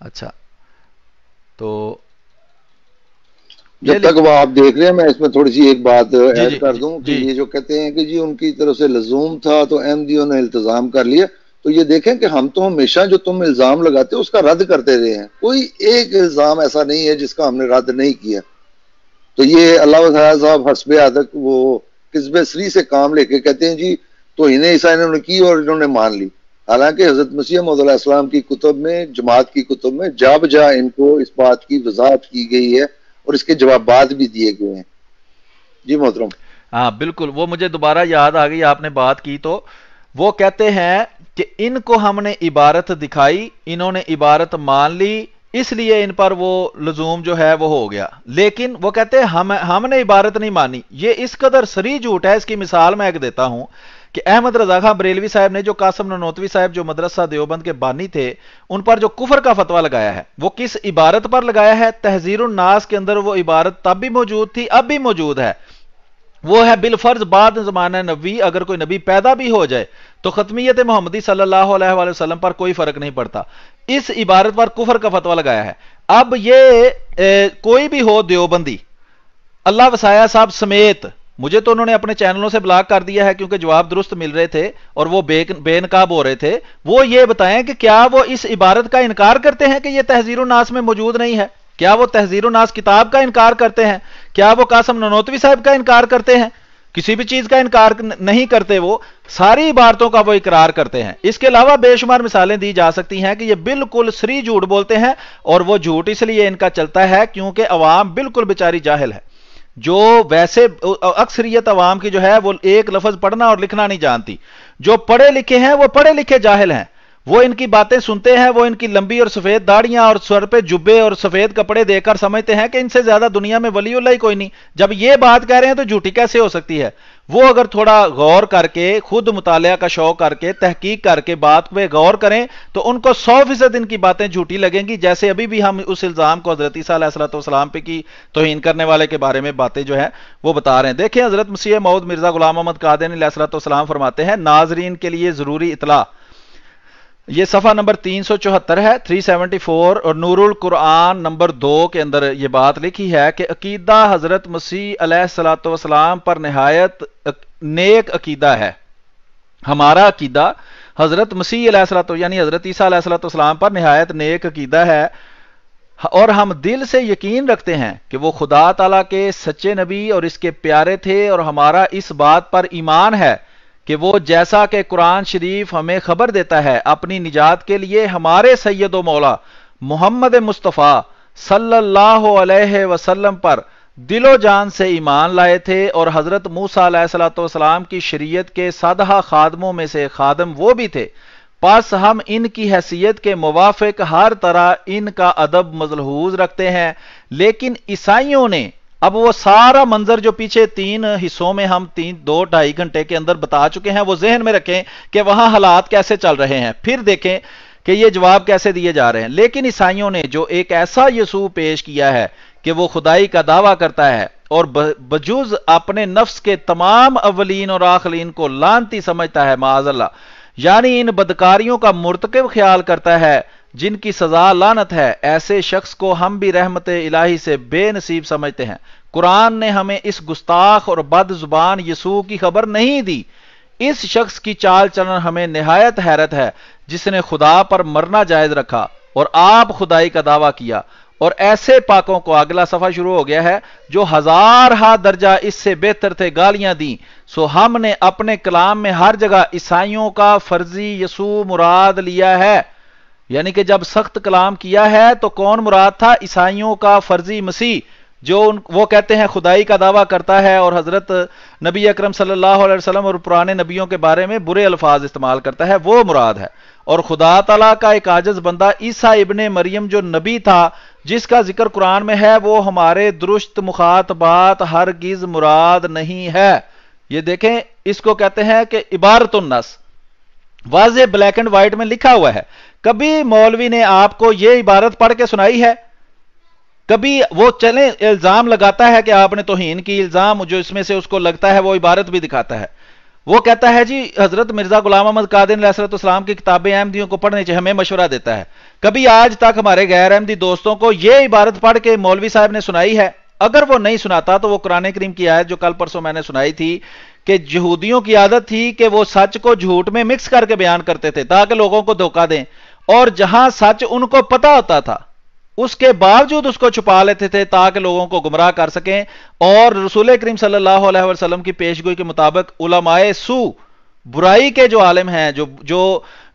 اچھا تو جب تک وہ آپ دیکھ رہے ہیں میں اس میں تھوڑی سی ایک بات جی ایڈ کر دوں کہ یہ جو کہتے ہیں کہ جی ان کی طرف سے لزوم تھا تو احمدیوں نے التزام کر لیا، تو یہ دیکھیں کہ ہم تو ہمیشہ جو تم الزام لگاتے ہو اس کا رد کرتے رہے ہیں. کوئی ایک الزام ایسا نہیں ہے جس کا ہم نے رد نہیں کیا. تو یہ اللہ وسلم صاحب حسب عادت وہ قصب سری سے کام لے کے کہتے ہیں جی تو انہیں ایسا انہوں نے کی اور انہوں نے مان لی. حالانکہ حضرت مسیح موعود علیہ السلام کی کتب میں، جماعت کی کتب میں جا بجا ان کو اس بات کی وضاحت کی گئی ہے اور اس کے جوابات بھی دیے گئے ہیں. جی محترم. ہاں بالکل، وہ مجھے دوبارہ یاد آ گئی آپ نے بات کی. تو وہ کہتے ہیں کہ ان کو ہم نے عبارت دکھائی، انہوں نے عبارت مان لی، اس لیے ان پر وہ لزوم جو ہے وہ ہو گیا. لیکن وہ کہتے ہیں ہم نے عبارت نہیں مانی. یہ اس قدر سری جھوٹ ہے. اس کی مثال میں ایک دیتا ہوں کہ احمد رضا خان بریلوی صاحب نے جو قاسم نانوتوی صاحب جو مدرسہ دیوبند کے بانی تھے ان پر جو کفر کا فتویٰ لگایا ہے وہ کس عبارت پر لگایا ہے؟ تحذیر الناس کے اندر وہ عبارت تب بھی موجود تھی، اب بھی موجود ہے. وہ ہے بالفرض بعد زمانہ نبی اگر کوئی نبی پیدا بھی ہو جائے تو ختمیت محمدی صلی اللہ علیہ وآلہ وسلم پر کوئی فرق نہیں پڑتا. اس عبارت پر کفر کا فتویٰ لگایا ہے. اب یہ کوئی بھی ہو دیوبندی، اللہ وسایہ صاحب سمیت، مجھے تو انہوں نے اپنے چینلوں سے بلاک کر دیا ہے کیونکہ جواب درست مل رہے تھے اور وہ بے نقاب ہو رہے تھے. وہ یہ بتائیں کہ کیا وہ اس عبارت کا انکار کرتے ہیں کہ یہ تحذیر الناس میں موجود نہیں ہے؟ کیا وہ تحذیر الناس کتاب کا انکار کرتے ہیں؟ کیا وہ قاسم نانوتوی صاحب کا انکار کرتے ہیں؟ کسی بھی چیز کا انکار نہیں کرتے. وہ ساری عبارتوں کا وہ اقرار کرتے ہیں. اس کے علاوہ بے شمار مثالیں دی جا سکتی ہیں کہ یہ بالکل سری جھوٹ بولتے ہیں، اور وہ جھوٹ اس لیے ان کا چلتا ہے کیونکہ عوام بالکل بیچاری جاہل ہے. جو ویسے اکثریت عوام کی جو ہے وہ ایک لفظ پڑھنا اور لکھنا نہیں جانتی. جو پڑھے لکھے ہیں وہ پڑھے لکھے جاہل ہیں. وہ ان کی باتیں سنتے ہیں، وہ ان کی لمبی اور سفید داڑیاں اور سر پہ جبے اور سفید کپڑے دے کر سمجھتے ہیں کہ ان سے زیادہ دنیا میں ولی اللہ ہی کوئی نہیں. جب یہ بات کہہ رہے ہیں تو جھوٹی کیسے ہو سکتی ہے؟ وہ اگر تھوڑا غور کر کے، خود مطالعہ کا شوق کر کے، تحقیق کر کے بات پہ غور کریں تو ان کو 100% ان کی باتیں جھوٹی لگیں گی. جیسے ابھی بھی ہم اس الزام کو حضرت عیسیٰ علیہ السلام پہ کی توہین کرنے والے کے بارے میں باتیں جو ہے وہ بتا رہے ہیں. دیکھیں حضرت مسیح موعود مرزا غلام احمد قادیانی علیہ السلام فرماتے ہیں، ناظرین کے لیے ضروری اطلاع، یہ صفحہ نمبر 374 ہے 374، اور نور القرآن نمبر 2 کے اندر یہ بات لکھی ہے کہ عقیدہ حضرت مسیح علیہ السلام پر نہایت نیک عقیدہ ہے. ہمارا عقیدہ حضرت مسیح علیہ السلام یعنی حضرت عیسیٰ علیہ السلام پر نہایت نیک عقیدہ ہے، اور ہم دل سے یقین رکھتے ہیں کہ وہ خدا تعالیٰ کے سچے نبی اور اس کے پیارے تھے، اور ہمارا اس بات پر ایمان ہے کہ وہ جیسا کہ قرآن شریف ہمیں خبر دیتا ہے اپنی نجات کے لیے ہمارے سید و مولا محمد مصطفیٰ صلی اللہ علیہ وسلم پر دل و جان سے ایمان لائے تھے، اور حضرت موسیٰ علیہ السلام کی شریعت کے سادہ خادموں میں سے خادم وہ بھی تھے. پس ہم ان کی حیثیت کے موافق ہر طرح ان کا ادب ملحوظ رکھتے ہیں. لیکن عیسائیوں نے، اب وہ سارا منظر جو پیچھے 3 حصوں میں ہم 2-2.5 گھنٹے کے اندر بتا چکے ہیں وہ ذہن میں رکھیں کہ وہاں حالات کیسے چل رہے ہیں، پھر دیکھیں کہ یہ جواب کیسے دیے جا رہے ہیں. لیکن عیسائیوں نے جو ایک ایسا یسوع پیش کیا ہے کہ وہ خدائی کا دعویٰ کرتا ہے اور بجز اپنے نفس کے تمام اولین اور آخرین کو لعنتی سمجھتا ہے، معاذ اللہ، یعنی ان بدکاریوں کا مرتکب خیال کرتا ہے جن کی سزا لعنت ہے، ایسے شخص کو ہم بھی رحمت الہی سے بے نصیب سمجھتے ہیں۔ قرآن نے ہمیں اس گستاخ اور بد زبان یسوع کی خبر نہیں دی۔ اس شخص کی چال چلن ہمیں نہایت حیرت ہے، جس نے خدا پر مرنا جائز رکھا اور آپ خدائی کا دعویٰ کیا، اور ایسے پاکوں کو، اگلا صفحہ شروع ہو گیا ہے، جو ہزارہا درجہ اس سے بہتر تھے گالیاں دیں۔ سو ہم نے اپنے کلام میں ہر جگہ عیسائیوں کا فرضی یسوع مراد لیا ہے۔ یعنی کہ جب سخت کلام کیا ہے تو کون مراد تھا؟ عیسائیوں کا فرضی مسیح، جو وہ کہتے ہیں خدائی کا دعویٰ کرتا ہے اور حضرت نبی اکرم صلی اللہ علیہ وسلم اور پرانے نبیوں کے بارے میں برے الفاظ استعمال کرتا ہے، وہ مراد ہے۔ اور خدا تعالیٰ کا ایک عاجز بندہ عیسیٰ ابن مریم جو نبی تھا، جس کا ذکر قرآن میں ہے، وہ ہمارے درست مخاطبات ہرگز مراد نہیں ہے۔ یہ دیکھیں، اس کو کہتے ہیں کہ عبارت النص، واضح بلیک اینڈ وائٹ میں لکھا ہوا ہے۔ کبھی مولوی نے آپ کو یہ عبارت پڑھ کے سنائی ہے؟ کبھی وہ چلیں الزام لگاتا ہے کہ آپ نے توہین کی، الزام جو اس میں سے اس کو لگتا ہے وہ عبارت بھی دکھاتا ہے۔ وہ کہتا ہے جی حضرت مرزا غلام احمد قادری علیہ السلام کی کتابیں احمدیوں کو پڑھنے چاہیے، ہمیں مشورہ دیتا ہے۔ کبھی آج تک ہمارے غیر احمدی دوستوں کو یہ عبارت پڑھ کے مولوی صاحب نے سنائی ہے؟ اگر وہ نہیں سناتا تو وہ قرآن کریم کی آیت جو کل پرسوں میں نے سنائی تھی کہ یہودیوں کی عادت تھی کہ وہ سچ کو جھوٹ میں مکس کر کے بیان کرتے تھے تاکہ لوگوں کو دھوکہ دیں، اور جہاں سچ ان کو پتا ہوتا تھا اس کے باوجود اس کو چھپا لیتے تھے تاکہ لوگوں کو گمراہ کر سکیں۔ اور رسول کریم صلی اللہ علیہ وسلم کی پیشگوئی کے مطابق علماء سو، برائی کے جو عالم ہیں،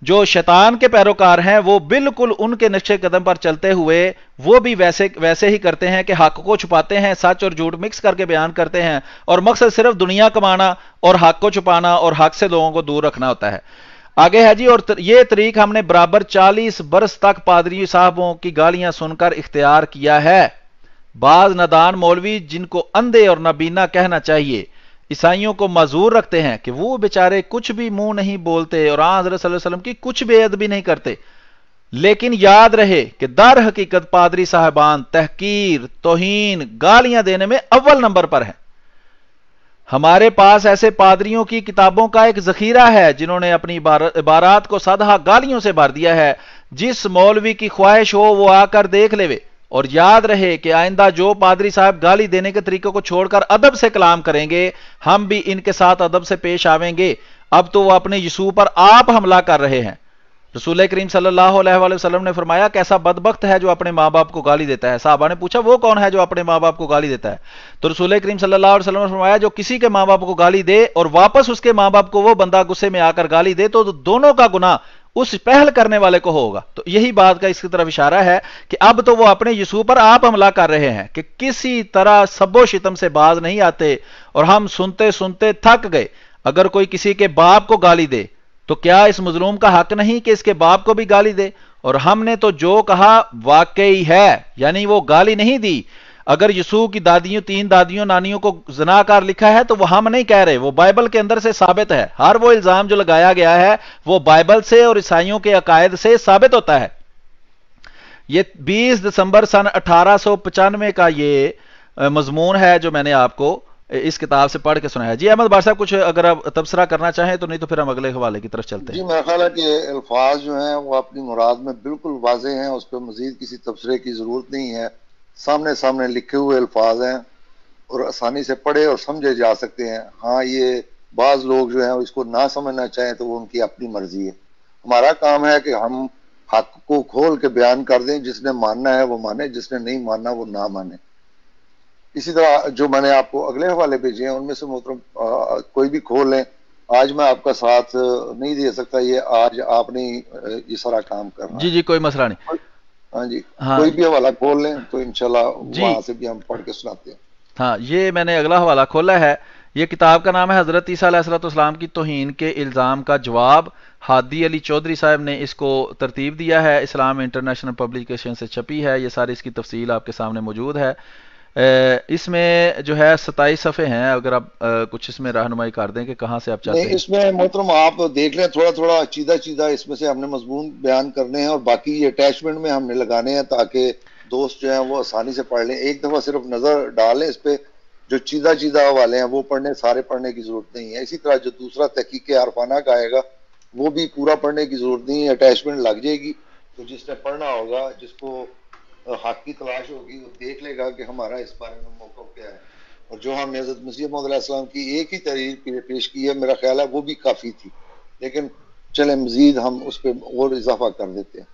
جو شیطان کے پیروکار ہیں، وہ بالکل ان کے نقش قدم پر چلتے ہوئے وہ بھی ویسے ہی کرتے ہیں کہ حق کو چھپاتے ہیں، سچ اور جھوٹ مکس کر کے بیان کرتے ہیں، اور مقصد صرف دنیا کمانا اور حق کو چھپانا اور حق سے لوگوں کو دور رکھنا ہوتا ہے۔ آگے ہے جی، اور یہ طریق ہم نے برابر 40 برس تک پادری صاحبوں کی گالیاں سن کر اختیار کیا ہے۔ بعض نادان مولوی جن کو اندھے اور نابینا کہنا چاہیے، عیسائیوں کو معذور رکھتے ہیں کہ وہ بیچارے کچھ بھی منہ نہیں بولتے اور حضرت صلی اللہ علیہ وسلم کی کچھ بے ادبی نہیں کرتے۔ لیکن یاد رہے کہ در حقیقت پادری صاحبان تحقیر، توہین، گالیاں دینے میں اول نمبر پر ہیں۔ ہمارے پاس ایسے پادریوں کی کتابوں کا ایک ذخیرہ ہے جنہوں نے اپنی عبارات کو سادہ گالیوں سے بھر دیا ہے۔ جس مولوی کی خواہش ہو وہ آ کر دیکھ لے۔ اور یاد رہے کہ آئندہ جو پادری صاحب گالی دینے کے طریقوں کو چھوڑ کر ادب سے کلام کریں گے، ہم بھی ان کے ساتھ ادب سے پیش آویں گے۔ اب تو وہ اپنے یسوع پر آپ حملہ کر رہے ہیں۔ رسول کریم صلی اللہ علیہ وآلہ وسلم نے فرمایا کہ ایسا بدبخت ہے جو اپنے ماں باپ کو گالی دیتا ہے۔ صحابہ نے پوچھا وہ کون ہے جو اپنے ماں باپ کو گالی دیتا ہے؟ تو رسول کریم صلی اللہ علیہ وسلم نے فرمایا جو کسی کے ماں باپ کو گالی دے اور واپس اس کے ماں باپ کو وہ بندہ غصے میں آ کر گالی دے تو دونوں کا گناہ اس پہل کرنے والے کو ہوگا۔ تو یہی بات کا اس کی طرف اشارہ ہے کہ اب تو وہ اپنے یسوع پر آپ حملہ کر رہے ہیں کہ کسی طرح سب و شتم سے باز نہیں آتے، اور ہم سنتے سنتے تھک گئے۔ اگر کوئی کسی کے باپ کو گالی دے تو کیا اس مظلوم کا حق نہیں کہ اس کے باپ کو بھی گالی دے؟ اور ہم نے تو جو کہا واقعی ہے، یعنی وہ گالی نہیں دی۔ اگر یسوع کی دادیوں، 3 دادیوں نانیوں کو زناکار لکھا ہے تو وہ ہم نہیں کہہ رہے، وہ بائبل کے اندر سے ثابت ہے۔ ہر وہ الزام جو لگایا گیا ہے وہ بائبل سے اور عیسائیوں کے عقائد سے ثابت ہوتا ہے۔ یہ 20 دسمبر سن 1895 کا یہ مضمون ہے جو میں نے آپ کو اس کتاب سے پڑھ کے سنایا۔ جی احمد بار صاحب کچھ اگر آپ تبصرہ کرنا چاہیں تو، نہیں تو پھر ہم اگلے حوالے کی طرف چلتے ہیں۔ جی میرا خیال ہے کہ الفاظ جو ہیں وہ اپنی مراد میں بالکل واضح ہیں، اس پہ مزید کسی تبصرے کی ضرورت نہیں ہے۔ سامنے لکھے ہوئے الفاظ ہیں اور آسانی سے پڑھے اور سمجھے جا سکتے ہیں۔ ہاں، یہ بعض لوگ جو ہیں اس کو نہ سمجھنا چاہیں تو وہ ان کی اپنی مرضی ہے۔ ہمارا کام ہے کہ ہم حق کو کھول کے بیان کر دیں، جس نے ماننا ہے وہ مانے، جس نے نہیں ماننا وہ نہ مانے۔ اسی طرح جو میں نے آپ کو اگلے حوالے بھیجے ہیں ان میں سے محترم کوئی بھی کھول لیں۔ آج میں آپ کا ساتھ نہیں دے سکتا، یہ آج آپ نے یہ سارا کام کرنا۔ جی کوئی مسئلہ نہیں۔ ہاں جی، کوئی بھی حوالہ کھول لیں تو انشاءاللہ وہاں سے بھی ہم پڑھ کے سناتے ہیں۔ ہاں، یہ میں نے اگلا حوالہ کھولا ہے۔ یہ کتاب کا نام ہے حضرت عیسیٰ علیہ السلام کی توہین کے الزام کا جواب۔ ہادی علی چودھری صاحب نے اس کو ترتیب دیا ہے، اسلام انٹرنیشنل پبلیکیشن سے چھپی ہے۔ یہ ساری اس کی تفصیل آپ کے سامنے موجود ہے۔ اس میں جو ہے 27 صفحے ہیں، اگر آپ کچھ اس میں رہنمائی کر دیں کہ کہاں سے آپ چاہتے ہیں۔ اس میں محترم آپ دیکھ لیں، تھوڑا چیدہ اس میں سے ہم نے مضمون بیان کرنے ہیں، اور باقی یہ اٹیچمنٹ میں ہم نے لگانے ہیں تاکہ دوست جو ہیں وہ آسانی سے پڑھ لیں۔ ایک دفعہ صرف نظر ڈالیں اس پہ، جو چیدہ والے ہیں وہ پڑھنے، سارے پڑھنے کی ضرورت نہیں ہے۔ اسی طرح جو دوسرا تحقیق عارفانہ کا آئے گا وہ بھی پورا پڑھنے کی ضرورت نہیں ہے، اٹیچمنٹ لگ جائے گی تو جس نے پڑھنا ہوگا، جس کو حق کی تلاش ہوگی، وہ دیکھ لے گا کہ ہمارا اس بارے میں موقف کیا ہے. اور جو ہم نے حضرت مسیح موعود علیہ السلام کی ایک ہی تحریر پیش کی ہے، میرا خیال ہے وہ بھی کافی تھی، لیکن چلیں مزید ہم اس پہ اور اضافہ کر دیتے ہیں.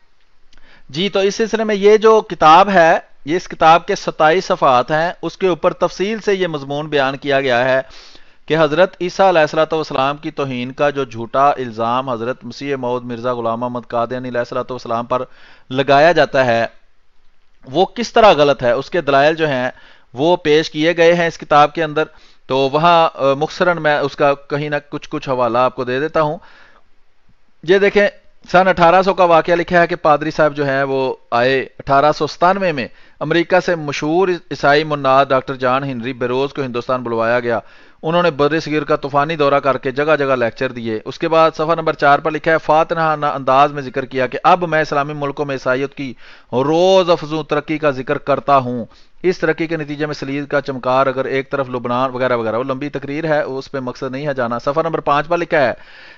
جی، تو اس سلسلے میں یہ جو کتاب ہے، یہ اس کتاب کے 27 صفحات ہیں، اس کے اوپر تفصیل سے یہ مضمون بیان کیا گیا ہے کہ حضرت عیسیٰ علیہ الصلوۃ والسلام کی توہین کا جو جھوٹا الزام حضرت مسیح موعود مرزا غلام محمد قادیانی علیہ الصلوۃ والسلام پر لگایا جاتا ہے وہ کس طرح غلط ہے، اس کے دلائل جو ہیں وہ پیش کیے گئے ہیں اس کتاب کے اندر. تو وہاں مختصراً میں اس کا کہیں نہ کچھ حوالہ آپ کو دے دیتا ہوں. یہ دیکھیں، سن 1800 کا واقعہ لکھا ہے کہ پادری صاحب جو ہیں وہ آئے 1897 میں امریکہ سے مشہور عیسائی مناد ڈاکٹر جان ہنری بیروز کو ہندوستان بلوایا گیا. انہوں نے بر صغیر کا طوفانی دورہ کر کے جگہ جگہ لیکچر دیے. اس کے بعد صفحہ نمبر 4 پر لکھا ہے، فاتحانہ انداز میں ذکر کیا کہ اب میں اسلامی ملکوں میں عیسائیت کی روز افزوں ترقی کا ذکر کرتا ہوں. اس ترقی کے نتیجے میں سلیب کا چمکار اگر ایک طرف لبنان وغیرہ وغیرہ، وہ لمبی تقریر ہے، اس پہ مقصد نہیں ہے جانا. صفحہ نمبر 5 پر لکھا ہے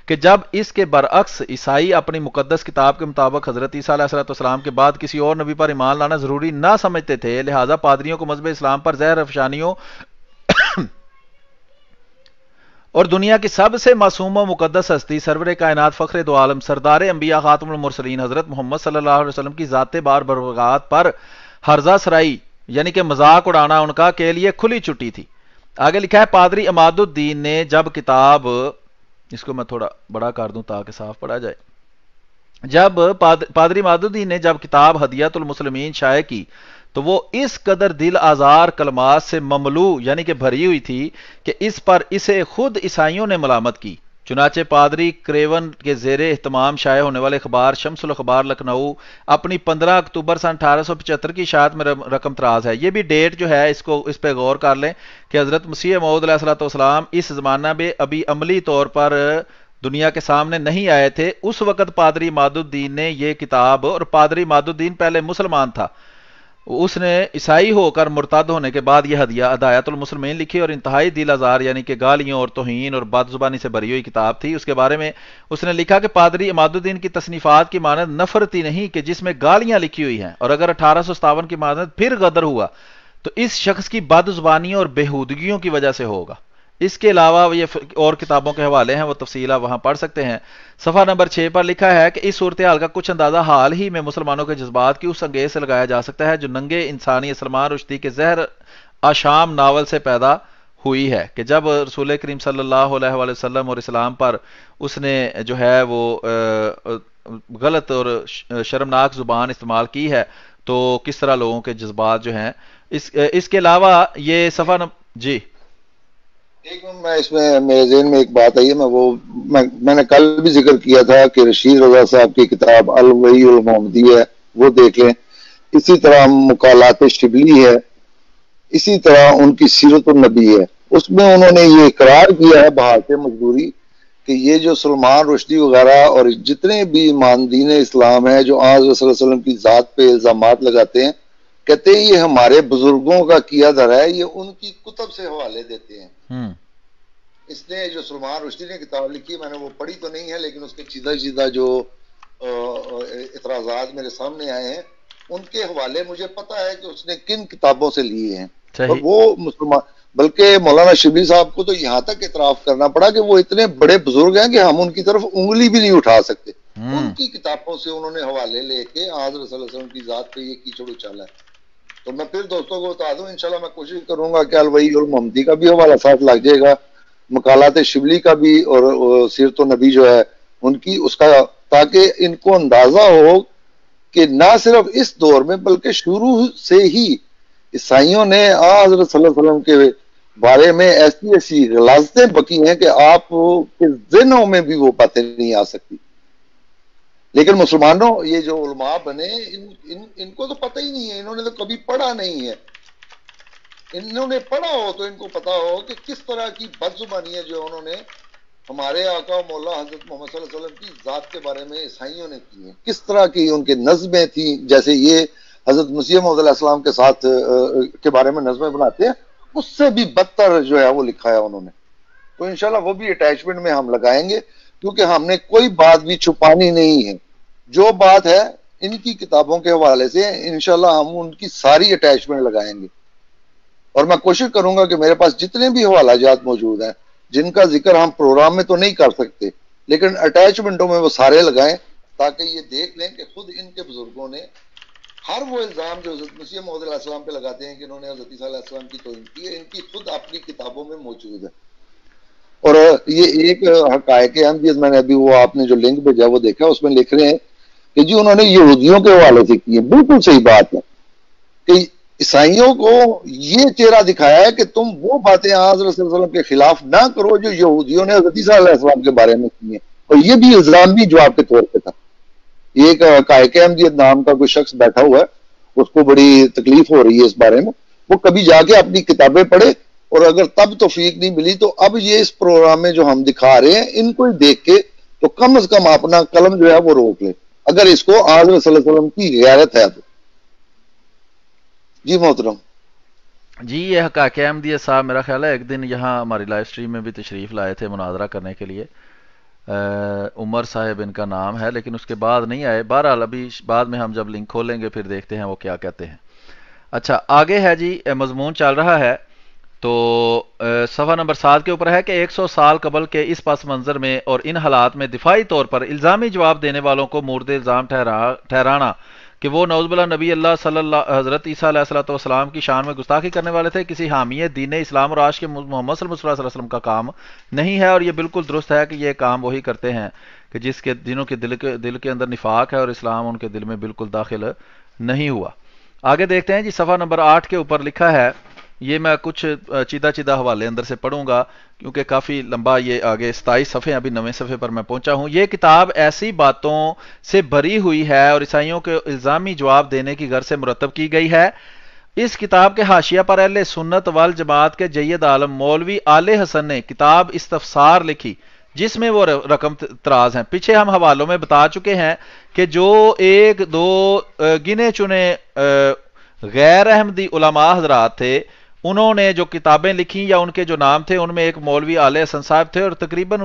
کہ جب اس کے برعکس عیسائی اپنی مقدس کتاب کے مطابق حضرت عیسیٰ علیہ السلام کے بعد کسی اور نبی پر ایمان لانا ضروری نہ سمجھتے تھے، لہٰذا پادریوں کو مذہب اسلام پر زہر افشانیوں اور دنیا کی سب سے معصوم و مقدس ہستی سرور کائنات فخر دو عالم سردار انبیاء خاتم المرسلین حضرت محمد صلی اللہ علیہ وسلم کی ذات بار برکات پر ہرزہ سرائی یعنی کہ مذاق اڑانا ان کا کے لیے کھلی چھٹی تھی. آگے لکھا ہے، پادری عماد الدین نے جب کتاب، اس کو میں تھوڑا بڑا کر دوں تاکہ صاف پڑھا جائے، جب پادری عماد الدین نے جب کتاب ہدیت المسلمین شائع کی تو وہ اس قدر دل آزار کلمات سے مملو یعنی کہ بھری ہوئی تھی کہ اس پر اسے خود عیسائیوں نے ملامت کی. چنانچہ پادری کریون کے زیر اہتمام شائع ہونے والے اخبار شمس الاخبار لکھنؤ اپنی 15 اکتوبر سن 1875 کی اشاعت میں رقم تراز ہے. یہ بھی ڈیٹ جو ہے اس پہ غور کر لیں کہ حضرت مسیح موعود علیہ الصلوۃ والسلام اس زمانہ میں ابھی عملی طور پر دنیا کے سامنے نہیں آئے تھے. اس وقت پادری عماد الدین نے یہ کتاب، اور پادری عماد الدین پہلے مسلمان تھا، اس نے عیسائی ہو کر مرتد ہونے کے بعد یہ ہدایت المسلمین لکھی اور انتہائی دل آزار یعنی کہ گالیوں اور توہین اور بد زبانی سے بھری ہوئی کتاب تھی. اس کے بارے میں اس نے لکھا کہ پادری عماد الدین کی تصنیفات کی مانند نفرتی نہیں کہ جس میں گالیاں لکھی ہوئی ہیں، اور اگر 1857 کی مانند پھر غدر ہوا تو اس شخص کی بد زبانیوں اور بےہودگیوں کی وجہ سے ہوگا. اس کے علاوہ یہ اور کتابوں کے حوالے ہیں، وہ تفصیلہ وہاں پڑھ سکتے ہیں. صفحہ نمبر 6 پر لکھا ہے کہ اس صورتحال کا کچھ اندازہ حال ہی میں مسلمانوں کے جذبات کی اس انگیز سے لگایا جا سکتا ہے جو ننگے انسانی سلمان رشدی کے زہر آشام ناول سے پیدا ہوئی ہے کہ جب رسول کریم صلی اللہ علیہ وآلہ وسلم اور اسلام پر اس نے جو ہے وہ غلط اور شرمناک زبان استعمال کی ہے تو کس طرح لوگوں کے جذبات جو ہیں. اس کے علاوہ یہ صفحہ جی ایک میں اس میں میرے ذہن میں ایک بات آئی ہے، میں نے کل بھی ذکر کیا تھا کہ رشید رضا صاحب کی کتاب الوحی المحمدی ہے، وہ دیکھ لیں. اسی طرح مقالات شبلی ہے، اسی طرح ان کی سیرت النبی ہے. اس میں انہوں نے یہ اقرار کیا ہے بحالت مجبوری کہ یہ جو سلمان رشدی وغیرہ اور جتنے بھی ماندین اسلام ہیں جو آج صلی اللہ علیہ وسلم کی ذات پہ الزامات لگاتے ہیں، کہتے ہیں یہ ہمارے بزرگوں کا کیا دھرا ہے، یہ ان کی کتب سے حوالے دیتے ہیں. اس نے جو سلمان رشدی نے کتاب لکھی، میں نے وہ پڑھی تو نہیں ہے، لیکن اس کے سیدھا سیدھا جو اعتراضات میرے سامنے آئے ہیں ان کے حوالے مجھے پتا ہے کہ اس نے کن کتابوں سے لیے ہیں. اور وہ مسلمان، بلکہ مولانا شبلی صاحب کو تو یہاں تک اعتراف کرنا پڑا کہ وہ اتنے بڑے بزرگ ہیں کہ ہم ان کی طرف انگلی بھی نہیں اٹھا سکتے. ان کی کتابوں سے انہوں نے حوالے لے کے حضرت صلی اللہ علیہ وسلم کی ذات پہ یہ کیچڑ اچالا ہے. تو میں پھر دوستوں کو بتا دوں، انشاءاللہ میں کوشش کروں گا کہ الوحی المحمدی کا بھی حوالہ ساتھ لگ جائے گا، مقالات شبلی کا بھی، اور سیرت النبی جو ہے ان کی، اس کا، تاکہ ان کو اندازہ ہو کہ نہ صرف اس دور میں بلکہ شروع سے ہی عیسائیوں نے حضرت صلی اللہ علیہ وسلم کے بارے میں ایسی ایسی غلاظتیں بکی ہیں کہ آپ کے ذہنوں میں بھی وہ باتیں نہیں آ سکتی. لیکن مسلمانوں، یہ جو علماء بنے ان کو تو پتہ ہی نہیں ہے، انہوں نے تو کبھی پڑھا نہیں ہے. انہوں نے پڑھا ہو تو ان کو پتا ہو کہ کس طرح کی بد زبانیاں جو انہوں نے ہمارے آقا و مولا حضرت محمد صلی اللہ علیہ وسلم کی ذات کے بارے میں عیسائیوں نے کی ہیں، کس طرح کی ان کے نظمیں تھیں. جیسے یہ حضرت مسیح موعود علیہ السلام کے ساتھ کے بارے میں نظمیں بناتے ہیں، اس سے بھی بدتر جو ہے وہ لکھا ہے انہوں نے. تو انشاءاللہ وہ بھی اٹیچمنٹ میں ہم لگائیں گے. کیونکہ ہم نے کوئی بات بھی چھپانی نہیں ہے. جو بات ہے ان کی کتابوں کے حوالے سے انشاءاللہ ہم ان کی ساری اٹیچمنٹ لگائیں گے, اور میں کوشش کروں گا کہ میرے پاس جتنے بھی حوالہ جات موجود ہیں جن کا ذکر ہم پروگرام میں تو نہیں کر سکتے لیکن اٹیچمنٹوں میں وہ سارے لگائیں, تاکہ یہ دیکھ لیں کہ خود ان کے بزرگوں نے ہر وہ الزام جو حضرت مسیح موعود علیہ السلام پہ لگاتے ہیں کہ انہوں نے حضرت عیسیٰ علیہ السلام کی توہین کی ہے, ان کی خود اپنی کتابوں میں موجود ہے. اور یہ ایک حقائق احمدیت میں نے ابھی وہ آپ نے جو لنک بھیجا وہ دیکھا, اس میں لکھ رہے ہیں کہ جی انہوں نے یہودیوں کے حوالے سے کی ہے. بالکل صحیح بات ہے کہ عیسائیوں کو یہ چہرہ دکھایا ہے کہ تم وہ باتیں حضرت صلی اللہ علیہ وسلم کے خلاف نہ کرو جو یہودیوں نے حضرت عیسیٰ علیہ السلام کے بارے میں کی ہیں, اور یہ بھی الزام بھی جواب کے طور پہ تھا. یہ ایک قائق احمدیت نام کا کوئی شخص بیٹھا ہوا ہے, اس کو بڑی تکلیف ہو رہی ہے اس بارے میں, وہ کبھی جا کے اپنی کتابیں پڑھے, اور اگر تب توفیق نہیں ملی تو اب یہ اس پروگرام میں جو ہم دکھا رہے ہیں ان کو دیکھ کے تو کم از کم اپنا قلم جو ہے وہ روک لے, اگر اس کو حضرت صلی اللہ علیہ وسلم کی غیرت ہے تو. جی محترم. جی یہ حقائق احمدیت صاحب میرا خیال ہے ایک دن یہاں ہماری لائف سٹریم میں بھی تشریف لائے تھے مناظرہ کرنے کے لیے. عمر صاحب ان کا نام ہے, لیکن اس کے بعد نہیں آئے. بہرحال ابھی بعد میں ہم جب لنک کھولیں گے پھر دیکھتے ہیں وہ کیا کہتے ہیں. اچھا آگے ہے جی, مضمون چل رہا ہے تو صفحہ نمبر 7 کے اوپر ہے کہ 100 سال قبل کے اس پس منظر میں اور ان حالات میں دفاعی طور پر الزامی جواب دینے والوں کو مورد الزام ٹھہرانا کہ وہ نعوذ باللہ نبی اللہ صلی اللہ حضرت عیسیٰ علیہ السلام کی شان میں گستاخی کرنے والے تھے, کسی حامی دین اسلام اور عاشق محمد صلی اللہ علیہ وسلم کا کام نہیں ہے. اور یہ بالکل درست ہے کہ یہ کام وہی کرتے ہیں کہ جنہوں کے دل کے اندر نفاق ہے اور اسلام ان کے دل میں بالکل داخل نہیں ہوا. آگے دیکھتے ہیں جی, صفحہ نمبر 8 کے اوپر لکھا ہے, یہ میں کچھ چیدہ حوالے اندر سے پڑھوں گا کیونکہ کافی لمبا یہ آگے 27 صفحے, ابھی 9ویں صفحے پر میں پہنچا ہوں. یہ کتاب ایسی باتوں سے بھری ہوئی ہے اور عیسائیوں کے الزامی جواب دینے کی غرض سے مرتب کی گئی ہے. اس کتاب کے حاشیہ پر اہل سنت والجماعت کے جید عالم مولوی آل حسن نے کتاب استفسار لکھی جس میں وہ رقم تراز ہیں. پیچھے ہم حوالوں میں بتا چکے ہیں کہ جو ایک دو گنے چنے غیر احمدی علماء حضرات تھے انہوں نے جو کتابیں لکھی یا ان کے جو نام تھے ان میں ایک مولوی آل حسن صاحب تھے, اور تقریباً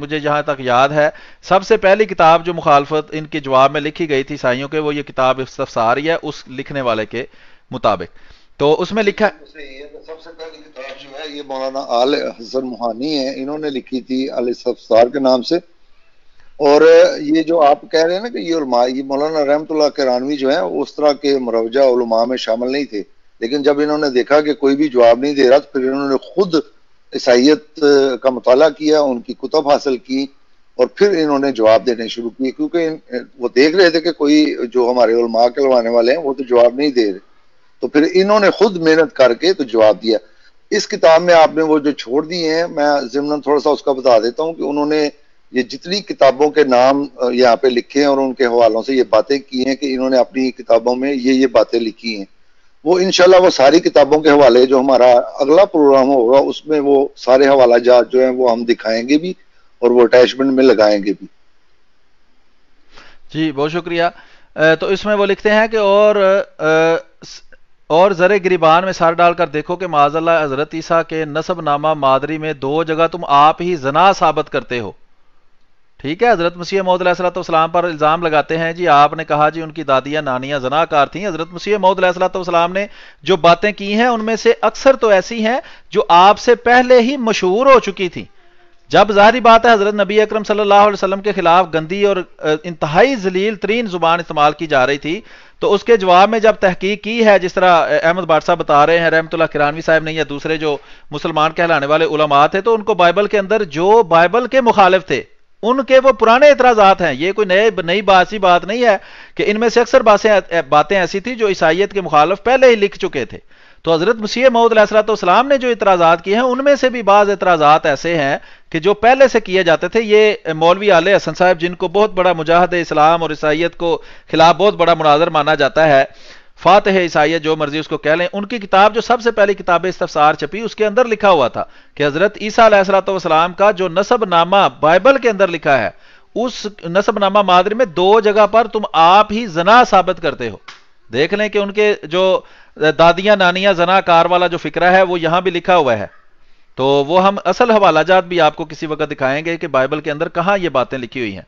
مجھے جہاں تک یاد ہے سب سے پہلی کتاب جو مخالفت ان کے جواب میں لکھی گئی تھی عیسائیوں کے, وہ یہ کتاب استفسار ہی ہے اس لکھنے والے کے مطابق. تو اس میں لکھا سب سے پہلی کتاب جو ہے یہ مولانا آل حسن موہانی ہے, انہوں نے لکھی تھی الاستفسار کے نام سے. اور یہ جو آپ کہہ رہے ہیں نا کہ یہ علماء, یہ مولانا رحمت اللہ کرانوی جو ہیں اس طرح کے مروجہ علماء میں شامل نہیں تھے, لیکن جب انہوں نے دیکھا کہ کوئی بھی جواب نہیں دے رہا تو پھر انہوں نے خود عیسائیت کا مطالعہ کیا, ان کی کتب حاصل کی اور پھر انہوں نے جواب دینے شروع کیے, کیونکہ وہ دیکھ رہے تھے کہ کوئی جو ہمارے علماء کہلوانے والے ہیں وہ تو جواب نہیں دے رہے, تو پھر انہوں نے خود محنت کر کے تو جواب دیا. اس کتاب میں آپ نے وہ جو چھوڑ دیے ہیں میں ضمن تھوڑا سا اس کا بتا دیتا ہوں کہ انہوں نے یہ جتنی کتابوں کے نام یہاں پہ لکھے ہیں اور ان کے حوالوں سے یہ باتیں کی ہیں کہ انہوں نے اپنی کتابوں میں یہ باتیں لکھی ہیں, وہ انشاءاللہ وہ ساری کتابوں کے حوالے جو ہمارا اگلا پروگرام ہوگا اس میں وہ سارے حوالہ جات جو ہیں وہ ہم دکھائیں گے بھی اور وہ اٹیچمنٹ میں لگائیں گے بھی. جی بہت شکریہ. تو اس میں وہ لکھتے ہیں کہ اور زر گریبان میں سر ڈال کر دیکھو کہ معاذ اللہ حضرت عیسیٰ کے نسب نامہ مادری میں 2 جگہ تم آپ ہی زنا ثابت کرتے ہو. ٹھیک ہے, حضرت مسیح موعود علیہ السلام پر الزام لگاتے ہیں جی آپ نے کہا جی ان کی دادیاں نانیاں زناکار تھیں. حضرت مسیح موعود علیہ السلام نے جو باتیں کی ہیں ان میں سے اکثر تو ایسی ہیں جو آپ سے پہلے ہی مشہور ہو چکی تھیں. جب ظاہری بات ہے حضرت نبی اکرم صلی اللہ علیہ وسلم کے خلاف گندی اور انتہائی ذلیل ترین زبان استعمال کی جا رہی تھی تو اس کے جواب میں جب تحقیق کی ہے, جس طرح احمد بٹ صاحب بتا رہے ہیں رحمت اللہ کرانوی صاحب نے یا دوسرے جو مسلمان کہلانے والے علماء تھے, تو ان کو بائبل کے اندر جو بائبل کے مخالف تھے ان کے وہ پرانے اعتراضات ہیں. یہ کوئی نئی بات نہیں ہے کہ ان میں سے اکثر باتیں ایسی تھی جو عیسائیت کے مخالف پہلے ہی لکھ چکے تھے. تو حضرت مسیح موعود علیہ السلام نے جو اعتراضات کیے ہیں ان میں سے بھی بعض اعتراضات ایسے ہیں کہ جو پہلے سے کیے جاتے تھے. یہ مولوی آل حسن صاحب جن کو بہت بڑا مجاہد اسلام اور عیسائیت کو خلاف بہت بڑا مناظر مانا جاتا ہے, فاتح عیسائیت جو مرضی اس کو کہہ لیں, ان کی کتاب جو سب سے پہلی کتاب استفسار چھپی اس کے اندر لکھا ہوا تھا کہ حضرت عیسیٰ علیہ السلام کا جو نسب نامہ بائبل کے اندر لکھا ہے اس نسب نامہ مادری میں 2 جگہ پر تم آپ ہی زنا ثابت کرتے ہو. دیکھ لیں کہ ان کے جو دادیاں نانیاں زنا کار والا جو فکرہ ہے وہ یہاں بھی لکھا ہوا ہے. تو وہ ہم اصل حوالہ جات بھی آپ کو کسی وقت دکھائیں گے کہ بائبل کے اندر کہاں یہ باتیں لکھی ہوئی ہیں.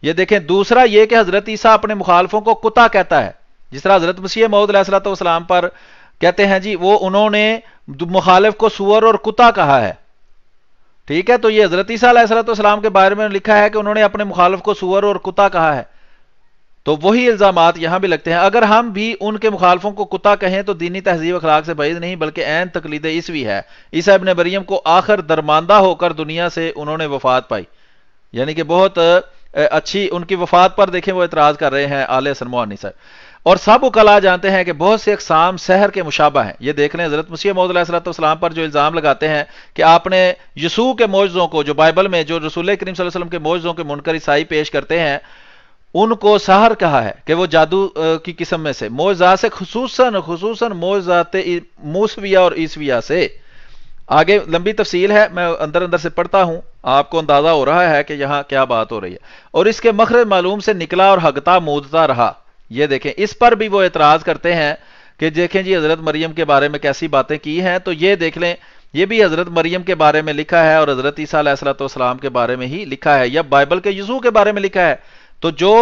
یہ دیکھیں دوسرا یہ کہ حضرت عیسیٰ اپنے مخالفوں کو کتا کہتا ہے، جس طرح حضرت مسیح موعود علیہ الصلوۃ والسلام پر کہتے ہیں جی وہ انہوں نے مخالف کو سور اور کتا کہا ہے. ٹھیک ہے، تو یہ حضرت عیسیٰ علیہ الصلوۃ والسلام کے بارے میں لکھا ہے کہ انہوں نے اپنے مخالف کو سور اور کتا کہا ہے. تو وہی الزامات یہاں بھی لگتے ہیں. اگر ہم بھی ان کے مخالفوں کو کتا کہیں تو دینی تہذیب اخلاق سے بعید نہیں بلکہ عین تقلید عیسوی ہے. عیسیٰ ابن مریم کو آخر درماندہ ہو کر دنیا سے انہوں نے وفات پائی، یعنی کہ بہت اچھی ان کی وفات پر دیکھیں وہ اعتراض کر رہے ہیں آل حسن موہانی صاحب. اور سب وکلا جانتے ہیں کہ بہت سے اقسام سحر کے مشابہ ہیں. یہ دیکھ لیں حضرت مسیح موعود علیہ الصلوۃ والسلام پر جو الزام لگاتے ہیں کہ آپ نے یسوع کے معجزوں کو، جو بائبل میں جو رسول کریم صلی اللہ علیہ وسلم کے معجزوں کے منکر عیسائی پیش کرتے ہیں، ان کو سحر کہا ہے کہ وہ جادو کی قسم میں سے معجزات سے خصوصاً معجزات موسویہ اور عیسویہ سے. آگے لمبی تفصیل ہے، میں اندر سے پڑھتا ہوں، آپ کو اندازہ ہو رہا ہے کہ یہاں کیا بات ہو رہی ہے. اور اس کے مخرج معلوم سے نکلا اور ہگتا مودتا رہا. یہ دیکھیں اس پر بھی وہ اعتراض کرتے ہیں کہ دیکھیں جی حضرت مریم کے بارے میں کیسی باتیں کی ہیں. تو یہ دیکھ لیں یہ بھی حضرت مریم کے بارے میں لکھا ہے اور حضرت عیسیٰ علیہ الصلوۃ والسلام کے بارے میں ہی لکھا ہے، یا بائبل کے یسوع کے بارے میں لکھا ہے. تو جو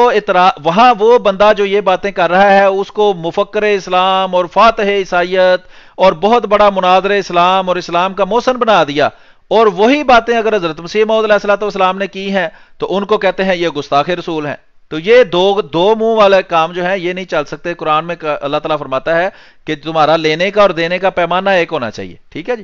وہاں وہ بندہ جو یہ باتیں کر رہا ہے اس کو مفکر اسلام اور فاتح عیسائیت اور بہت بڑا مناظر اسلام اور اسلام کا محسن بنا دیا. اور وہی باتیں اگر حضرت مسیح موعود علیہ الصلوۃ والسلام نے کی ہیں تو ان کو کہتے ہیں یہ گستاخ رسول ہیں. تو یہ دو منہ والے کام جو ہیں یہ نہیں چل سکتے. قرآن میں اللہ تعالیٰ فرماتا ہے کہ تمہارا لینے کا اور دینے کا پیمانہ ایک ہونا چاہیے. ٹھیک ہے جی.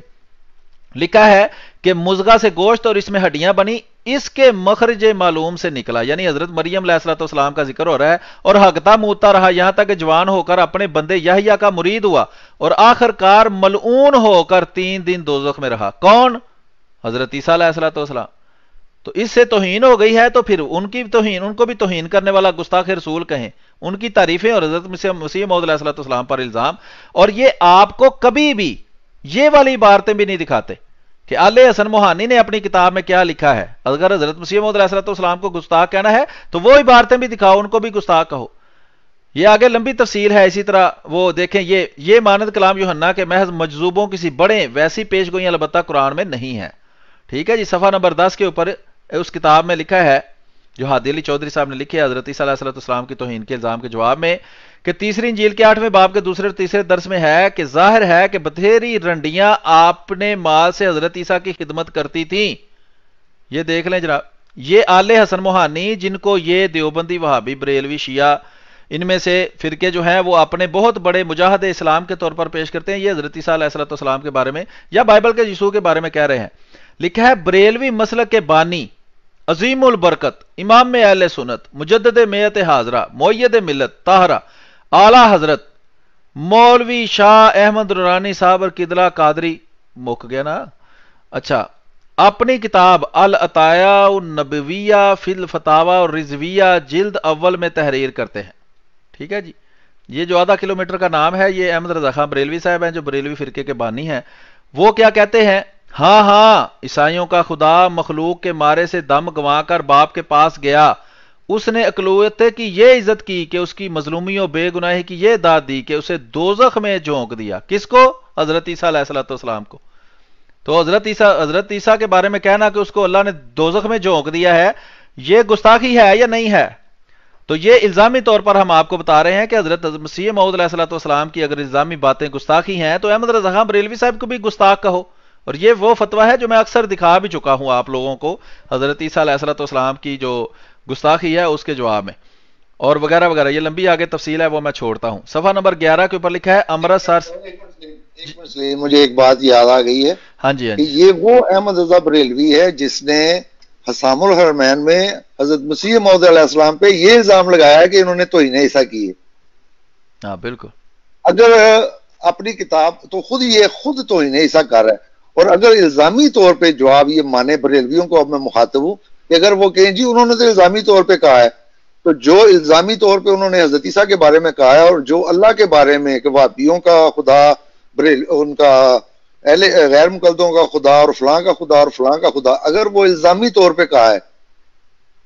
لکھا ہے کہ مزغہ سے گوشت اور اس میں ہڈیاں بنی، اس کے مخرج معلوم سے نکلا، یعنی حضرت مریم علیہ الصلوۃ والسلام کا ذکر ہو رہا ہے. اور ہگتا موتا رہا یہاں تک کہ جوان ہو کر اپنے بندے یحییٰ کا مرید ہوا اور آخر کار ملعون ہو کر 3 دن دوزخ میں رہا. کون؟ حضرت عیسیٰ علیہ الصلوۃ والسلام. تو اس سے توہین ہو گئی ہے، تو پھر ان کو بھی توہین کرنے والا گستاخ رسول کہیں، ان کی تعریفیں اور حضرت مسیح موعود علیہ الصلوۃ والسلام پر الزام. اور یہ آپ کو کبھی بھی یہ والی عبارتیں بھی نہیں دکھاتے کہ آل حسن موہانی نے اپنی کتاب میں کیا لکھا ہے. اگر حضرت مسیح موعود علیہ الصلوۃ والسلام کو گستاخ کہنا ہے تو وہ عبارتیں بھی دکھاؤ، ان کو بھی گستاخ کہو. یہ آگے لمبی تفصیل ہے. اسی طرح وہ دیکھیں یہ مانند کلام یوحنا کے محض مجذوبوں کسی بڑے ویسی پیش گوئیاں البتہ قرآن میں نہیں ہے. ٹھیک ہے جی. صفحہ نمبر 10 کے اوپر اس کتاب میں لکھا ہے جو ہادی علی چودھری صاحب نے لکھی ہے حضرت عیسیٰ علیہ الصلوۃ والسلام کی توہین کے الزام کے جواب میں، کہ تیسری انجیل کے 8ویں باب کے دوسرے اور تیسرے درس میں ہے کہ ظاہر ہے کہ بتھیری رنڈیاں اپنے مال سے حضرت عیسیٰ کی خدمت کرتی تھیں. یہ دیکھ لیں جناب، یہ آل حسن موہانی جن کو یہ دیوبندی وہابی بریلوی شیعہ ان میں سے فرقے جو ہیں وہ اپنے بہت بڑے مجاہد اسلام کے طور پر پیش کرتے ہیں، یہ حضرت عیسیٰ علیہ الصلوۃ والسلام کے بارے میں یا بائبل کے یسوع کے بارے میں کہہ رہے ہیں. لکھا ہے بریلوی مسلک کے بانی، عظیم البرکت، امام اہل سنت، مجدد میت حاضرہ، مؤید ملت طاہرہ، اعلیٰ حضرت مولوی شاہ احمد درانی صاحب اور قدلہ قادری مک گیا نا. اچھا، اپنی کتاب العطایہ النبویہ فی الفتاوی اور رضویہ جلد اول میں تحریر کرتے ہیں. ٹھیک ہے جی. یہ جو آدھا کلومیٹر کا نام ہے یہ احمد رضا خان بریلوی صاحب ہیں جو بریلوی فرقے کے بانی ہیں. وہ کیا کہتے ہیں؟ ہاں عیسائیوں کا خدا مخلوق کے مارے سے دم گنوا کر باپ کے پاس گیا، اس نے اقلویت کی یہ عزت کی کہ اس کی مظلومی و بے گناہی کی یہ داد دی کہ اسے دوزخ میں جھونک دیا. کس کو؟ حضرت عیسیٰ علیہ الصلوۃ والسلام کو. تو حضرت عیسیٰ کے بارے میں کہنا کہ اس کو اللہ نے دوزخ میں جھونک دیا ہے، یہ گستاخی ہے یا نہیں ہے؟ تو یہ الزامی طور پر ہم آپ کو بتا رہے ہیں کہ حضرت مسیح موعود علیہ الصلوۃ والسلام کی اگر الزامی باتیں گستاخی ہیں تو احمد رضا خان بریلوی صاحب کو بھی گستاخ کہو. اور یہ وہ فتویٰ ہے جو میں اکثر دکھا بھی چکا ہوں آپ لوگوں کو حضرت عیسیٰ علیہ الصلوۃ والسلام کی جو گستاخی ہے اس کے جواب میں، اور وغیرہ وغیرہ. یہ لمبی آگے تفصیل ہے وہ میں چھوڑتا ہوں. صفحہ نمبر 11 کے اوپر لکھا ہے امرتسر. مجھے ایک بات یاد آ گئی ہے. ہاں جی کہ یہ وہ احمد رضا بریلوی ہے جس نے حسام الحرمین میں حضرت مسیح موعود علیہ السلام پہ یہ الزام لگایا ہے کہ انہوں نے توہین عیسیٰ کی ہے. ہاں بالکل. اگر اپنی کتاب تو خود توہین عیسیٰ کر رہا ہے، اور اگر الزامی طور پہ جواب یہ مانے بریلویوں کو، اب میں مخاطب ہوں کہ اگر وہ کہیں جی انہوں نے تو الزامی طور پہ کہا ہے، تو جو الزامی طور پہ انہوں نے حضرت عیسیٰ کے بارے میں کہا ہے اور جو اللہ کے بارے میں کہ وہابیوں کا خدا، ان کا اہل غیر مقلدوں کا خدا اور فلاں کا خدا اور فلاں کا خدا، اگر وہ الزامی طور پہ کہا ہے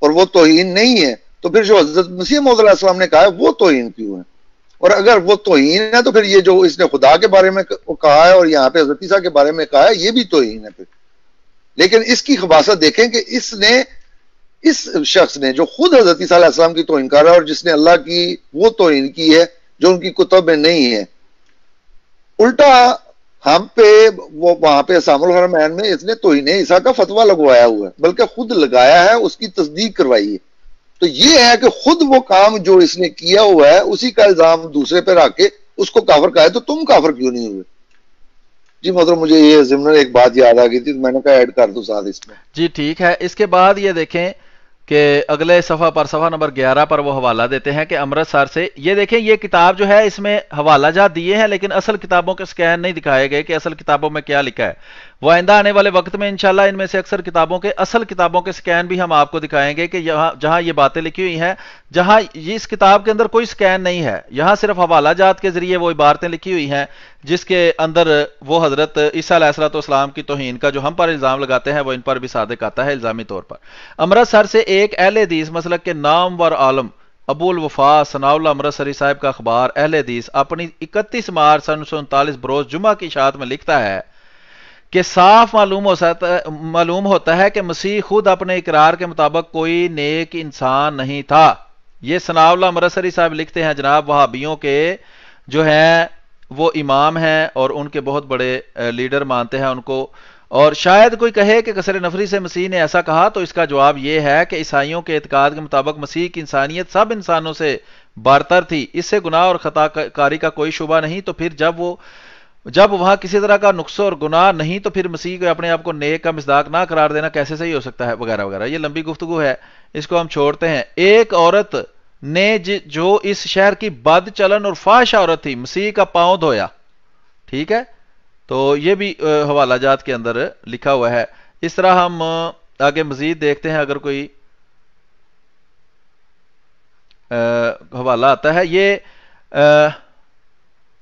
اور وہ توہین نہیں ہے تو پھر جو حضرت مسیح موعود علیہ السلام نے کہا ہے وہ توہین کیوں ہے؟ اور اگر وہ توہین ہے تو پھر یہ جو اس نے خدا کے بارے میں کہا ہے اور یہاں پہ حضرت عیسیٰ کے بارے میں کہا ہے یہ بھی توہین ہے. پھر لیکن اس کی خباثت دیکھیں کہ اس شخص نے جو خود حضرت عیسیٰ علیہ السلام کی توہین کر رہا ہے اور جس نے اللہ کی وہ توہین کی ہے جو ان کی کتب میں نہیں ہے، الٹا ہم پہ وہ وہاں پہ اسام الحرمین میں اس نے توہین عیسیٰ کا فتویٰ لگوایا ہوا ہے، بلکہ خود لگایا ہے، اس کی تصدیق کروائی ہے۔ تو یہ ہے کہ خود وہ کام جو اس نے کیا ہوا ہے اسی کا الزام دوسرے پہ رکھ کے اس کو کافر کہا ہے، تو تم کافر کیوں نہیں ہوئے؟ جی محترم، مجھے یہ ضمن ایک بات یاد آ گئی تھی، میں نے کہا ایڈ کر دوں ساتھ اس میں۔ جی ٹھیک ہے۔ اس کے بعد یہ دیکھیں کہ اگلے صفحہ پر، صفحہ نمبر 11 پر وہ حوالہ دیتے ہیں کہ امرتسر سے، یہ دیکھیں یہ کتاب جو ہے اس میں حوالہ جات دیے ہیں لیکن اصل کتابوں کے سکین نہیں دکھائے گئے کہ اصل کتابوں میں کیا لکھا ہے۔ وہ آئندہ آنے والے وقت میں انشاءاللہ ان میں سے اکثر کتابوں کے اصل کتابوں کے سکین بھی ہم آپ کو دکھائیں گے کہ جہاں یہ باتیں لکھی ہوئی ہیں، جہاں اس کتاب کے اندر کوئی سکین نہیں ہے، یہاں صرف حوالہ جات کے ذریعے وہ عبارتیں لکھی ہوئی ہیں جس کے اندر وہ حضرت عیسیٰ علیہ السلام کی توہین کا جو ہم پر الزام لگاتے ہیں وہ ان پر بھی صادق آتا ہے الزامی طور پر۔ امرتسر سے ایک اہل حدیث مسلک کے نامور عالم ابو الوفا ثناء اللہ امرتسری صاحب کا اخبار اہل حدیث اپنی 31 مارچ سن 1939 بروز جمعہ کی اشاعت میں لکھتا ہے کہ صاف معلوم ہوتا ہے کہ مسیح خود اپنے اقرار کے مطابق کوئی نیک انسان نہیں تھا۔ یہ ثناء اللہ امرتسری صاحب لکھتے ہیں جناب وہابیوں کے جو ہیں وہ امام ہیں اور ان کے بہت بڑے لیڈر مانتے ہیں ان کو، اور شاید کوئی کہے کہ قصر نفری سے مسیح نے ایسا کہا تو اس کا جواب یہ ہے کہ عیسائیوں کے اعتقاد کے مطابق مسیح کی انسانیت سب انسانوں سے برتر تھی، اس سے گناہ اور خطا کاری کا کوئی شبہ نہیں، تو پھر جب وہاں کسی طرح کا نقص اور گناہ نہیں تو پھر مسیح کو اپنے آپ کو نیک کا مصداق نہ قرار دینا کیسے صحیح ہو سکتا ہے، وغیرہ وغیرہ۔ یہ لمبی گفتگو ہے، اس کو ہم چھوڑتے ہیں۔ ایک عورت نے جو اس شہر کی بد چلن اور فاحش عورت تھی مسیح کا پاؤں دھویا، ٹھیک ہے، تو یہ بھی حوالہ جات کے اندر لکھا ہوا ہے۔ اس طرح ہم آگے مزید دیکھتے ہیں، اگر کوئی حوالہ آتا ہے یہ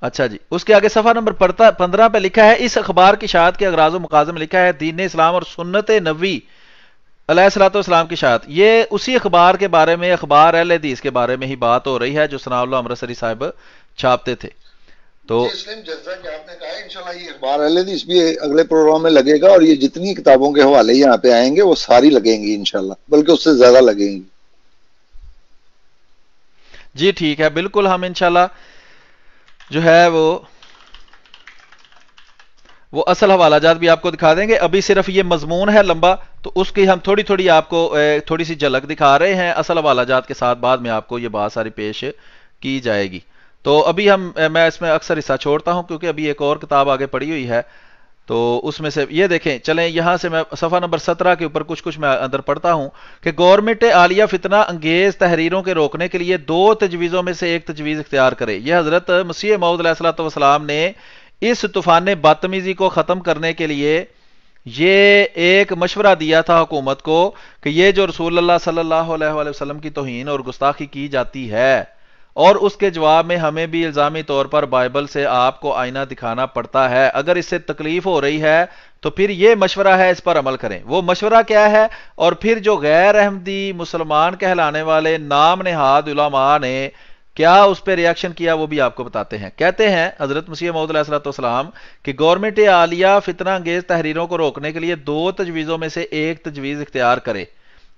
اچھا جی، اس کے آگے صفحہ نمبر 15 پہ لکھا ہے اس اخبار کی اشاعت کے اغراض و مقاصد میں لکھا ہے دین اسلام اور سنت نبی علیہ الصلوۃ والسلام کی اشاعت۔ یہ اسی اخبار کے بارے میں، اخبار اہل حدیث کے بارے میں ہی بات ہو رہی ہے جو ثناء اللہ امرتسری صاحب چھاپتے تھے۔ تو جیسا کہ آپ نے کہا انشاءاللہ یہ اخبار اہل حدیث بھی اگلے پروگرام میں لگے گا، اور یہ جتنی کتابوں کے حوالے یہاں پہ آئیں گے وہ ساری لگیں گی انشاءاللہ، بلکہ اس سے زیادہ لگیں گی۔ جی ٹھیک ہے، بالکل ہم انشاءاللہ جو ہے وہ اصل حوالہ جات بھی آپ کو دکھا دیں گے۔ ابھی صرف یہ مضمون ہے لمبا، تو اس کی ہم تھوڑی آپ کو تھوڑی سی جھلک دکھا رہے ہیں، اصل حوالہ جات کے ساتھ بعد میں آپ کو یہ بات ساری پیش کی جائے گی۔ تو ابھی میں اس میں اکثر حصہ چھوڑتا ہوں کیونکہ ابھی ایک اور کتاب آگے پڑی ہوئی ہے، تو اس میں سے یہ دیکھیں، چلیں یہاں سے میں صفحہ نمبر 17 کے اوپر کچھ میں اندر پڑھتا ہوں کہ گورنمنٹ عالیہ فتنہ انگیز تحریروں کے روکنے کے لیے 2 تجویزوں میں سے ایک تجویز اختیار کرے۔ یہ حضرت مسیح موعود علیہ الصلوۃ والسلام نے اس طوفان بدتمیزی کو ختم کرنے کے لیے یہ ایک مشورہ دیا تھا حکومت کو کہ یہ جو رسول اللہ صلی اللہ علیہ وسلم کی توہین اور گستاخی کی جاتی ہے، اور اس کے جواب میں ہمیں بھی الزامی طور پر بائبل سے آپ کو آئینہ دکھانا پڑتا ہے، اگر اس سے تکلیف ہو رہی ہے تو پھر یہ مشورہ ہے، اس پر عمل کریں۔ وہ مشورہ کیا ہے؟ اور پھر جو غیر احمدی مسلمان کہلانے والے نام نہاد علماء نے کیا اس پہ ریاکشن کیا وہ بھی آپ کو بتاتے ہیں۔ کہتے ہیں حضرت مسیح موعود علیہ الصلوۃ والسلام کہ گورنمنٹ عالیہ فتنہ انگیز تحریروں کو روکنے کے لیے 2 تجویزوں میں سے ایک تجویز اختیار کرے،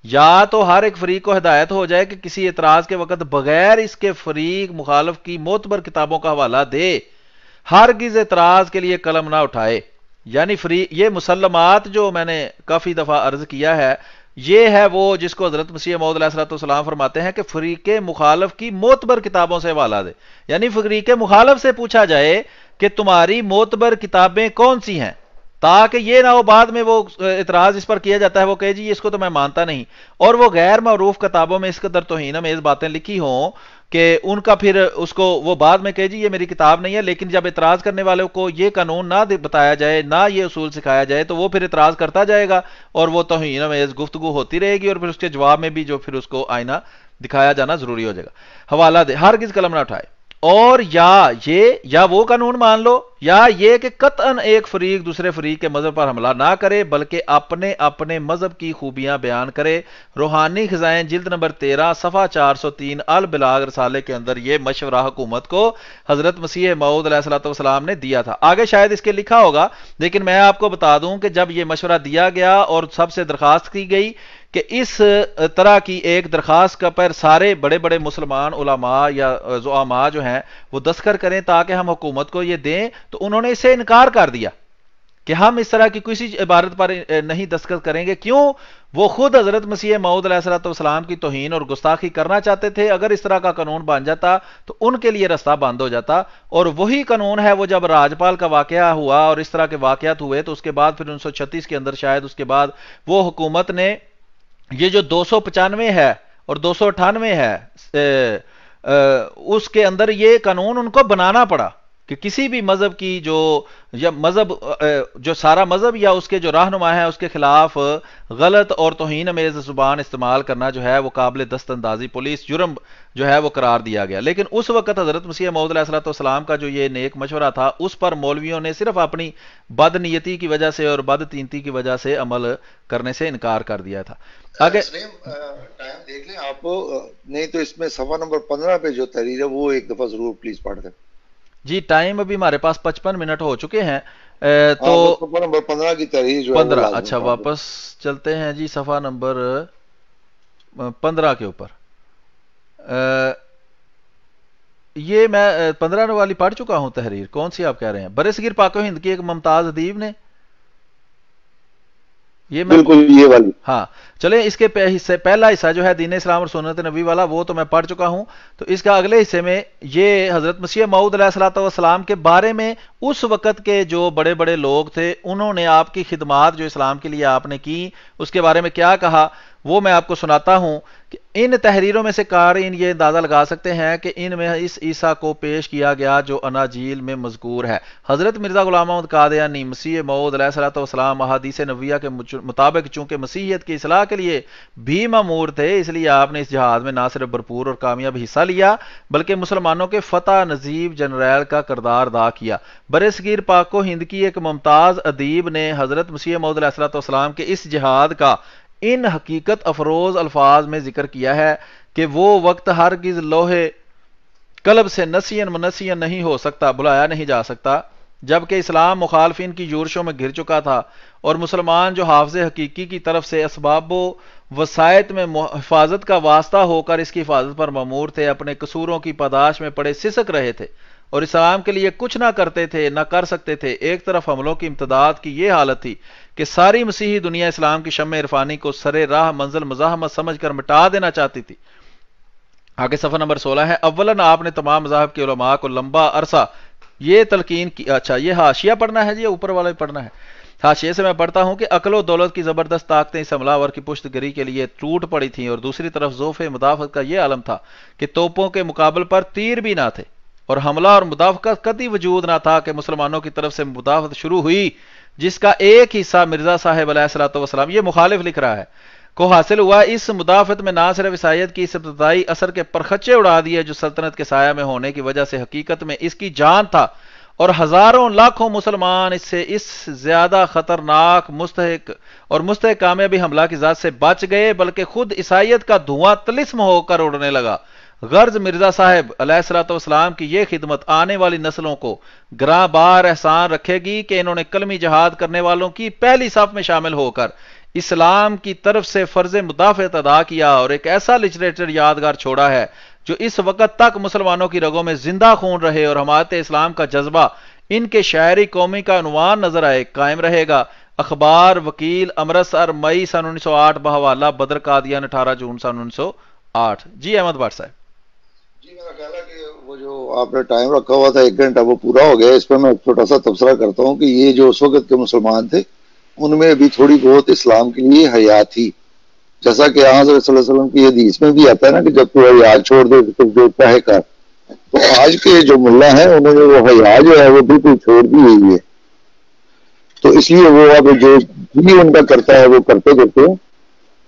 یا تو ہر ایک فریق کو ہدایت ہو جائے کہ کسی اعتراض کے وقت بغیر اس کے فریق مخالف کی معتبر کتابوں کا حوالہ دے، ہرگز اعتراض کے لیے قلم نہ اٹھائے۔ یعنی یہ مسلمات جو میں نے کافی دفعہ عرض کیا ہے، یہ ہے وہ جس کو حضرت مسیح موعود علیہ الصلوۃ والسلام فرماتے ہیں کہ فریق مخالف کی معتبر کتابوں سے حوالہ دے، یعنی فریق مخالف سے پوچھا جائے کہ تمہاری معتبر کتابیں کون سی ہیں، تاکہ یہ نہ ہو بعد میں وہ اعتراض اس پر کیا جاتا ہے وہ کہے جی اس کو تو میں مانتا نہیں، اور وہ غیر معروف کتابوں میں اس قدر توہین امیز باتیں لکھی ہوں کہ ان کا پھر اس کو وہ بعد میں کہے جی یہ میری کتاب نہیں ہے، لیکن جب اعتراض کرنے والوں کو یہ قانون نہ بتایا جائے، نہ یہ اصول سکھایا جائے، تو وہ پھر اعتراض کرتا جائے گا اور وہ توہین امیز گفتگو ہوتی رہے گی، اور پھر اس کے جواب میں بھی جو پھر اس کو آئینہ دکھایا جانا ضروری ہو جائے گا۔ حوالہ دے، ہرگز قلم نہ اٹھائے۔ اور یا وہ قانون مان لو یا یہ کہ قطعاً ایک فریق دوسرے فریق کے مذہب پر حملہ نہ کرے بلکہ اپنے اپنے مذہب کی خوبیاں بیان کرے۔ روحانی خزائن جلد نمبر 13 صفحہ 403 البلاغ رسالے کے اندر یہ مشورہ حکومت کو حضرت مسیح موعود علیہ الصلوۃ والسلام نے دیا تھا۔ آگے شاید اس کے لکھا ہوگا، لیکن میں آپ کو بتا دوں کہ جب یہ مشورہ دیا گیا اور سب سے درخواست کی گئی کہ اس طرح کی ایک درخواست کا پر سارے بڑے بڑے مسلمان علماء یا زعماء جو ہیں وہ دستخط کریں تاکہ ہم حکومت کو یہ دیں، تو انہوں نے اسے انکار کر دیا کہ ہم اس طرح کی کسی عبارت پر نہیں دستخط کریں گے۔ کیوں؟ وہ خود حضرت مسیح موعود علیہ الصلوۃ والسلام کی توہین اور گستاخی کرنا چاہتے تھے۔ اگر اس طرح کا قانون بن جاتا تو ان کے لیے رستہ بند ہو جاتا، اور وہی قانون ہے وہ جب راجپال کا واقعہ ہوا اور اس طرح کے واقعات ہوئے تو اس کے بعد پھر 1936 کے اندر شاید اس کے بعد وہ حکومت نے یہ جو 295 ہے اور 298 ہے اس کے اندر یہ قانون ان کو بنانا پڑا کہ کسی بھی مذہب کی جو سارا مذہب یا اس کے جو رہنما ہے اس کے خلاف غلط اور توہین امیز زبان استعمال کرنا جو ہے وہ قابل دست اندازی پولیس جرم جو ہے وہ قرار دیا گیا۔ لیکن اس وقت حضرت مسیح موعود علیہ الصلوۃ والسلام کا جو یہ نیک مشورہ تھا اس پر مولویوں نے صرف اپنی بد نیتی کی وجہ سے اور بد تینتی کی وجہ سے عمل کرنے سے انکار کر دیا تھا۔ آگے ٹائم دیکھ لیں آپ، نہیں تو اس میں صفحہ نمبر 15 پہ جو تحریر ہے وہ ایک دفعہ ضرور پلیز پڑھ دیں۔ جی ٹائم ابھی ہمارے پاس 55 منٹ ہو چکے ہیں تو صفحہ نمبر 15 کی تحریر جو ہے 15 اچھا واپس چلتے ہیں جی صفحہ نمبر 15 کے اوپر۔ یہ میں 15 والی پڑھ چکا ہوں تحریر، کون سی آپ کہہ رہے ہیں؟ برصغیر پاک و ہند کی ایک ممتاز ادیب نے، یہ میں بالکل یہ والی، ہاں چلیں اس کے پہلا حصہ جو ہے دین اسلام اور سنت نبی والا وہ تو میں پڑھ چکا ہوں، تو اس کا اگلے حصے میں یہ حضرت مسیح موعود علیہ الصلوۃ والسلام کے بارے میں اس وقت کے جو بڑے بڑے لوگ تھے انہوں نے آپ کی خدمات جو اسلام کے لیے آپ نے کی اس کے بارے میں کیا کہا وہ میں آپ کو سناتا ہوں کہ ان تحریروں میں سے قارئین یہ اندازہ لگا سکتے ہیں کہ ان میں اس عیسیٰ کو پیش کیا گیا جو اناجیل میں مذکور ہے۔ حضرت مرزا غلام محمد قادیانی مسیح موعود علیہ الصلوۃ والسلام احادیث نبویہ کے مطابق چونکہ مسیحیت کی اصلاح کے لیے بھی مامور تھے اس لیے آپ نے اس جہاد میں نہ صرف بھرپور اور کامیاب حصہ لیا بلکہ مسلمانوں کے فتح نصیب جنرل کا کردار ادا کیا۔ برصغیر پاک و ہند کی ایک ممتاز ادیب نے حضرت مسیح موعود علیہ الصلوۃ والسلام کے اس جہاد کا ان حقیقت افروز الفاظ میں ذکر کیا ہے کہ وہ وقت ہرگز لوہے قلب سے نسین منسین نہیں ہو سکتا، بلایا نہیں جا سکتا، جبکہ اسلام مخالفین کی یورشوں میں گر چکا تھا اور مسلمان جو حافظ حقیقی کی طرف سے اسباب و وسائط میں حفاظت کا واسطہ ہو کر اس کی حفاظت پر مامور تھے اپنے قصوروں کی پاداش میں پڑے سسک رہے تھے اور اسلام کے لیے کچھ نہ کرتے تھے نہ کر سکتے تھے۔ ایک طرف حملوں کی امتداد کی یہ حالت تھی کہ ساری مسیحی دنیا اسلام کی شمع عرفانی کو سرے راہ منزل مزاحمت سمجھ کر مٹا دینا چاہتی تھی۔ آگے صفحہ نمبر 16 ہے۔ اولاً آپ نے تمام مذاہب کے علماء کو لمبا عرصہ یہ تلقین کی، اچھا یہ حاشیہ پڑھنا ہے جی، اوپر والا بھی پڑھنا ہے، حاشیے سے میں پڑھتا ہوں کہ عقل و دولت کی زبردست طاقتیں اس حملہ آور کی پشت گری کے لیے ٹوٹ پڑی تھیں اور دوسری طرف ضعف مدافعت کا یہ عالم تھا کہ توپوں کے مقابل پر تیر بھی نہ تھے اور حملہ اور مدافعت کدی وجود نہ تھا کہ مسلمانوں کی طرف سے مدافعت شروع ہوئی جس کا ایک حصہ مرزا صاحب علیہ الصلوۃ والسلام، یہ مخالف لکھ رہا ہے، کو حاصل ہوا۔ اس مدافعت میں نہ صرف عیسائیت کی اس ابتدائی اثر کے پرخچے اڑا دیے جو سلطنت کے سایہ میں ہونے کی وجہ سے حقیقت میں اس کی جان تھا، اور ہزاروں لاکھوں مسلمان اس سے اس زیادہ خطرناک مستحق کامیابی حملہ کی ذات سے بچ گئے، بلکہ خود عیسائیت کا دھواں طلسم ہو کر اڑنے لگا۔ غرض مرزا صاحب علیہ الصلوۃ والسلام کی یہ خدمت آنے والی نسلوں کو گراں بار احسان رکھے گی کہ انہوں نے کلمی جہاد کرنے والوں کی پہلی صف میں شامل ہو کر اسلام کی طرف سے فرض مدافعت ادا کیا اور ایک ایسا لٹریچر یادگار چھوڑا ہے جو اس وقت تک مسلمانوں کی رگوں میں زندہ خون رہے اور حمایت اسلام کا جذبہ ان کے شاعری قومی کا عنوان نظر آئے قائم رہے گا۔ اخبار وکیل امرتسر مئی سن 1908 بحوالہ بدر قادیان 18 جون سن 1908۔ جی احمد بٹ صاحب۔ جی میرا خیال ہے کہ وہ جو آپ نے ٹائم رکھا ہوا تھا 1 گھنٹہ وہ پورا ہو گیا، اس پہ میں ایک چھوٹا سا تبصرہ کرتا ہوں کہ یہ جو اس وقت کے مسلمان تھے ان میں بھی تھوڑی بہت اسلام کے لیے حیا تھی، جیسا کہ حضرت صلی اللہ علیہ وسلم کی حدیث میں بھی آتا ہے نا کہ جب تو حیا چھوڑ دے تو جو چاہے کر۔ تو آج کے جو ملا ہیں انہوں نے وہ حیا جو ہے وہ بالکل چھوڑ دی ہوئی ہے، تو اس لیے وہ اب جو بھی ان کا کرتا ہے وہ کرتے ہیں۔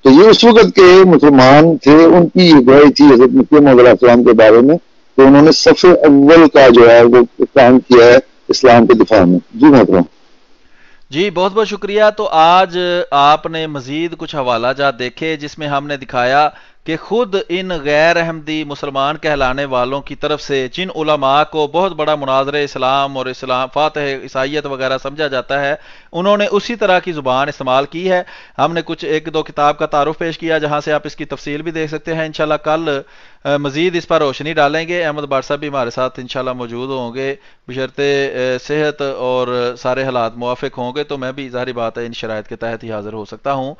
تو یہ اس وقت کے مسلمان تھے، ان کی یہ گواہی تھی حضرت مسیح موعود علیہ السلام کے بارے میں تو انہوں نے صف اول کا جو ہے وہ قائم کیا ہے اسلام کے دفاع میں. جی محترم. جی بہت بہت شکریہ. تو آج آپ نے مزید کچھ حوالہ جات دیکھے جس میں ہم نے دکھایا کہ خود ان غیر احمدی مسلمان کہلانے والوں کی طرف سے جن علماء کو بہت بڑا مناظر اسلام اور اسلام فاتح عیسائیت وغیرہ سمجھا جاتا ہے، انہوں نے اسی طرح کی زبان استعمال کی ہے. ہم نے کچھ ایک دو کتاب کا تعارف پیش کیا جہاں سے آپ اس کی تفصیل بھی دیکھ سکتے ہیں. انشاءاللہ کل مزید اس پر روشنی ڈالیں گے. احمد بٹ صاحب بھی ہمارے ساتھ انشاءاللہ موجود ہوں گے بشرطِ صحت اور سارے حالات موافق ہوں گے، تو میں بھی ظاہری بات ہے ان شرائط کے تحت ہی حاضر ہو سکتا ہوں.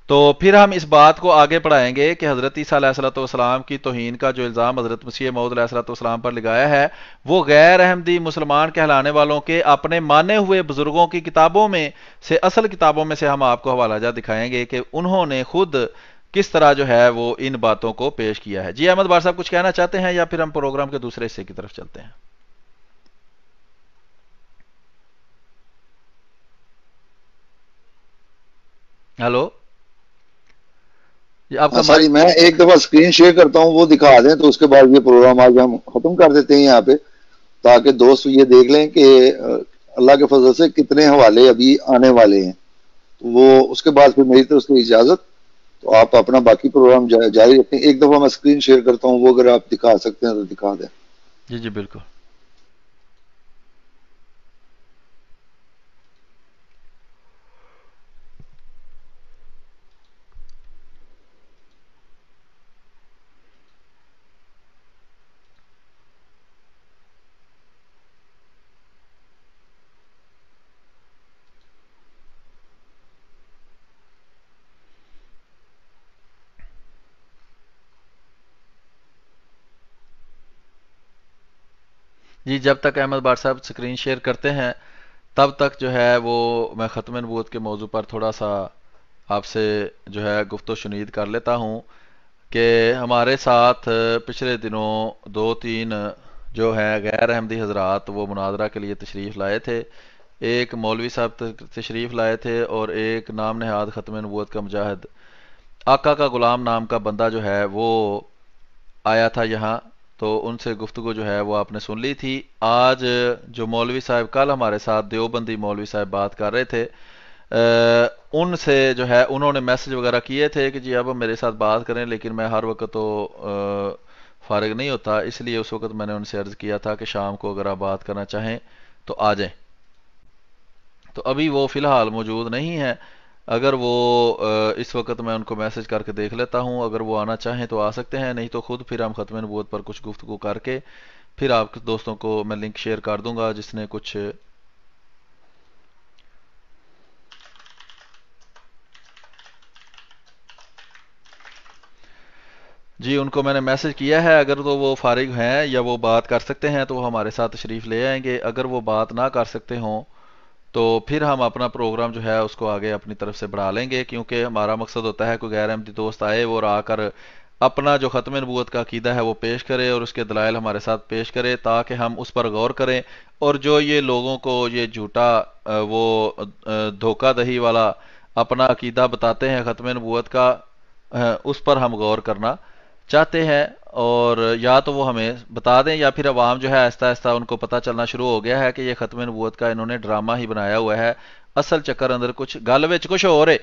تو پھر ہم اس بات کو آگے پڑھائیں گے کہ حضرت عیسیٰ علیہ الصلوۃ والسلام کی توہین کا جو الزام حضرت مسیح موعود علیہ الصلوۃ والسلام پر لگایا ہے وہ غیر احمدی مسلمان کہلانے والوں کے اپنے مانے ہوئے بزرگوں کی کتابوں میں سے، اصل کتابوں میں سے ہم آپ کو حوالہ جات دکھائیں گے کہ انہوں نے خود کس طرح جو ہے وہ ان باتوں کو پیش کیا ہے. جی احمد بار صاحب کچھ کہنا چاہتے ہیں یا پھر ہم پروگرام کے دوسرے حصے کی طرف چلتے ہیں؟ ہلو آپ کا ساری میں ایک دفعہ اسکرین شیئر کرتا ہوں، وہ دکھا دیں تو اس کے بعد یہ پروگرام آج ہم ختم کر دیتے ہیں یہاں پہ، تاکہ دوست یہ دیکھ لیں کہ اللہ کے فضل سے کتنے حوالے ابھی آنے والے ہیں. وہ اس کے بعد پھر میری طرف سے اجازت، تو آپ اپنا باقی پروگرام جاری رکھیں. ایک دفعہ میں اسکرین شیئر کرتا ہوں، وہ اگر آپ دکھا سکتے ہیں تو دکھا دیں. جی جی بالکل. جی جب تک احمد بٹ صاحب اسکرین شیئر کرتے ہیں تب تک جو ہے وہ میں ختم نبوت کے موضوع پر تھوڑا سا آپ سے جو ہے گفت و شنید کر لیتا ہوں کہ ہمارے ساتھ پچھلے دنوں دو تین جو ہے غیر احمدی حضرات وہ مناظرہ کے لیے تشریف لائے تھے. ایک مولوی صاحب تشریف لائے تھے اور ایک نام نہاد ختم نبوت کا مجاہد آقا کا غلام نام کا بندہ جو ہے وہ آیا تھا یہاں. تو ان سے گفتگو جو ہے وہ آپ نے سن لی تھی. آج جو مولوی صاحب کل ہمارے ساتھ دیوبندی مولوی صاحب بات کر رہے تھے، ان سے جو ہے انہوں نے میسج وغیرہ کیے تھے کہ جی اب میرے ساتھ بات کریں، لیکن میں ہر وقت تو فارغ نہیں ہوتا، اس لیے اس وقت میں نے ان سے عرض کیا تھا کہ شام کو اگر آپ بات کرنا چاہیں تو آ جائیں. تو ابھی وہ فی الحال موجود نہیں ہیں. اگر وہ اس وقت میں ان کو میسج کر کے دیکھ لیتا ہوں، اگر وہ آنا چاہیں تو آ سکتے ہیں، نہیں تو خود پھر ہم ختم نبوت پر کچھ گفتگو کر کے پھر آپ کے دوستوں کو میں لنک شیئر کر دوں گا جس نے کچھ جی ان کو میں نے میسج کیا ہے. اگر تو وہ فارغ ہیں یا وہ بات کر سکتے ہیں تو وہ ہمارے ساتھ تشریف لے آئیں گے. اگر وہ بات نہ کر سکتے ہوں تو پھر ہم اپنا پروگرام جو ہے اس کو آگے اپنی طرف سے بڑھا لیں گے، کیونکہ ہمارا مقصد ہوتا ہے کوئی غیر احمدی دوست آئے وہ آ کر اپنا جو ختم نبوت کا عقیدہ ہے وہ پیش کرے اور اس کے دلائل ہمارے ساتھ پیش کرے تاکہ ہم اس پر غور کریں، اور جو یہ لوگوں کو یہ جھوٹا وہ دھوکہ دہی والا اپنا عقیدہ بتاتے ہیں ختم نبوت کا، اس پر ہم غور کرنا چاہتے ہیں. اور یا تو وہ ہمیں بتا دیں یا پھر عوام جو ہے آہستہ آہستہ ان کو پتہ چلنا شروع ہو گیا ہے کہ یہ ختم نبوت کا انہوں نے ڈرامہ ہی بنایا ہوا ہے، اصل چکر اندر کچھ گل وچ کچھ ہو رہے.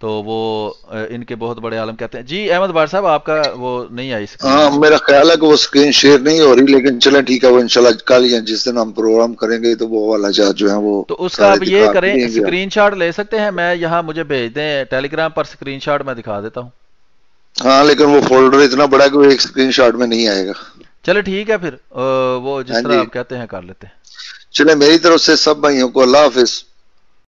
تو وہ ان کے بہت بڑے عالم کہتے ہیں. جی احمد بٹ صاحب آپ کا وہ نہیں آئی ہاں اسکرین؟ میرا خیال ہے کہ وہ اسکرین شیئر نہیں ہو رہی، لیکن چلیں ٹھیک ہے، وہ انشاءاللہ کل یا جس دن ہم پروگرام کریں گے تو وہ والا جات جو ہے وہ تو اس کا سارے آپ یہ دکھا کریں دیں گے. اسکرین شاٹ لے سکتے ہیں، میں یہاں مجھے بھیج دیں ٹیلی گرام پر اسکرین شاٹ میں دکھا دیتا ہوں. ہاں لیکن وہ فولڈر اتنا بڑا ہے کہ وہ ایک اسکرین شاٹ میں نہیں آئے گا. چلے ٹھیک ہے پھر وہ ہاں جس طرح جی، آپ کہتے ہیں کر لیتے ہیں. چلیں میری طرف سے سب بھائیوں کو اللہ حافظ.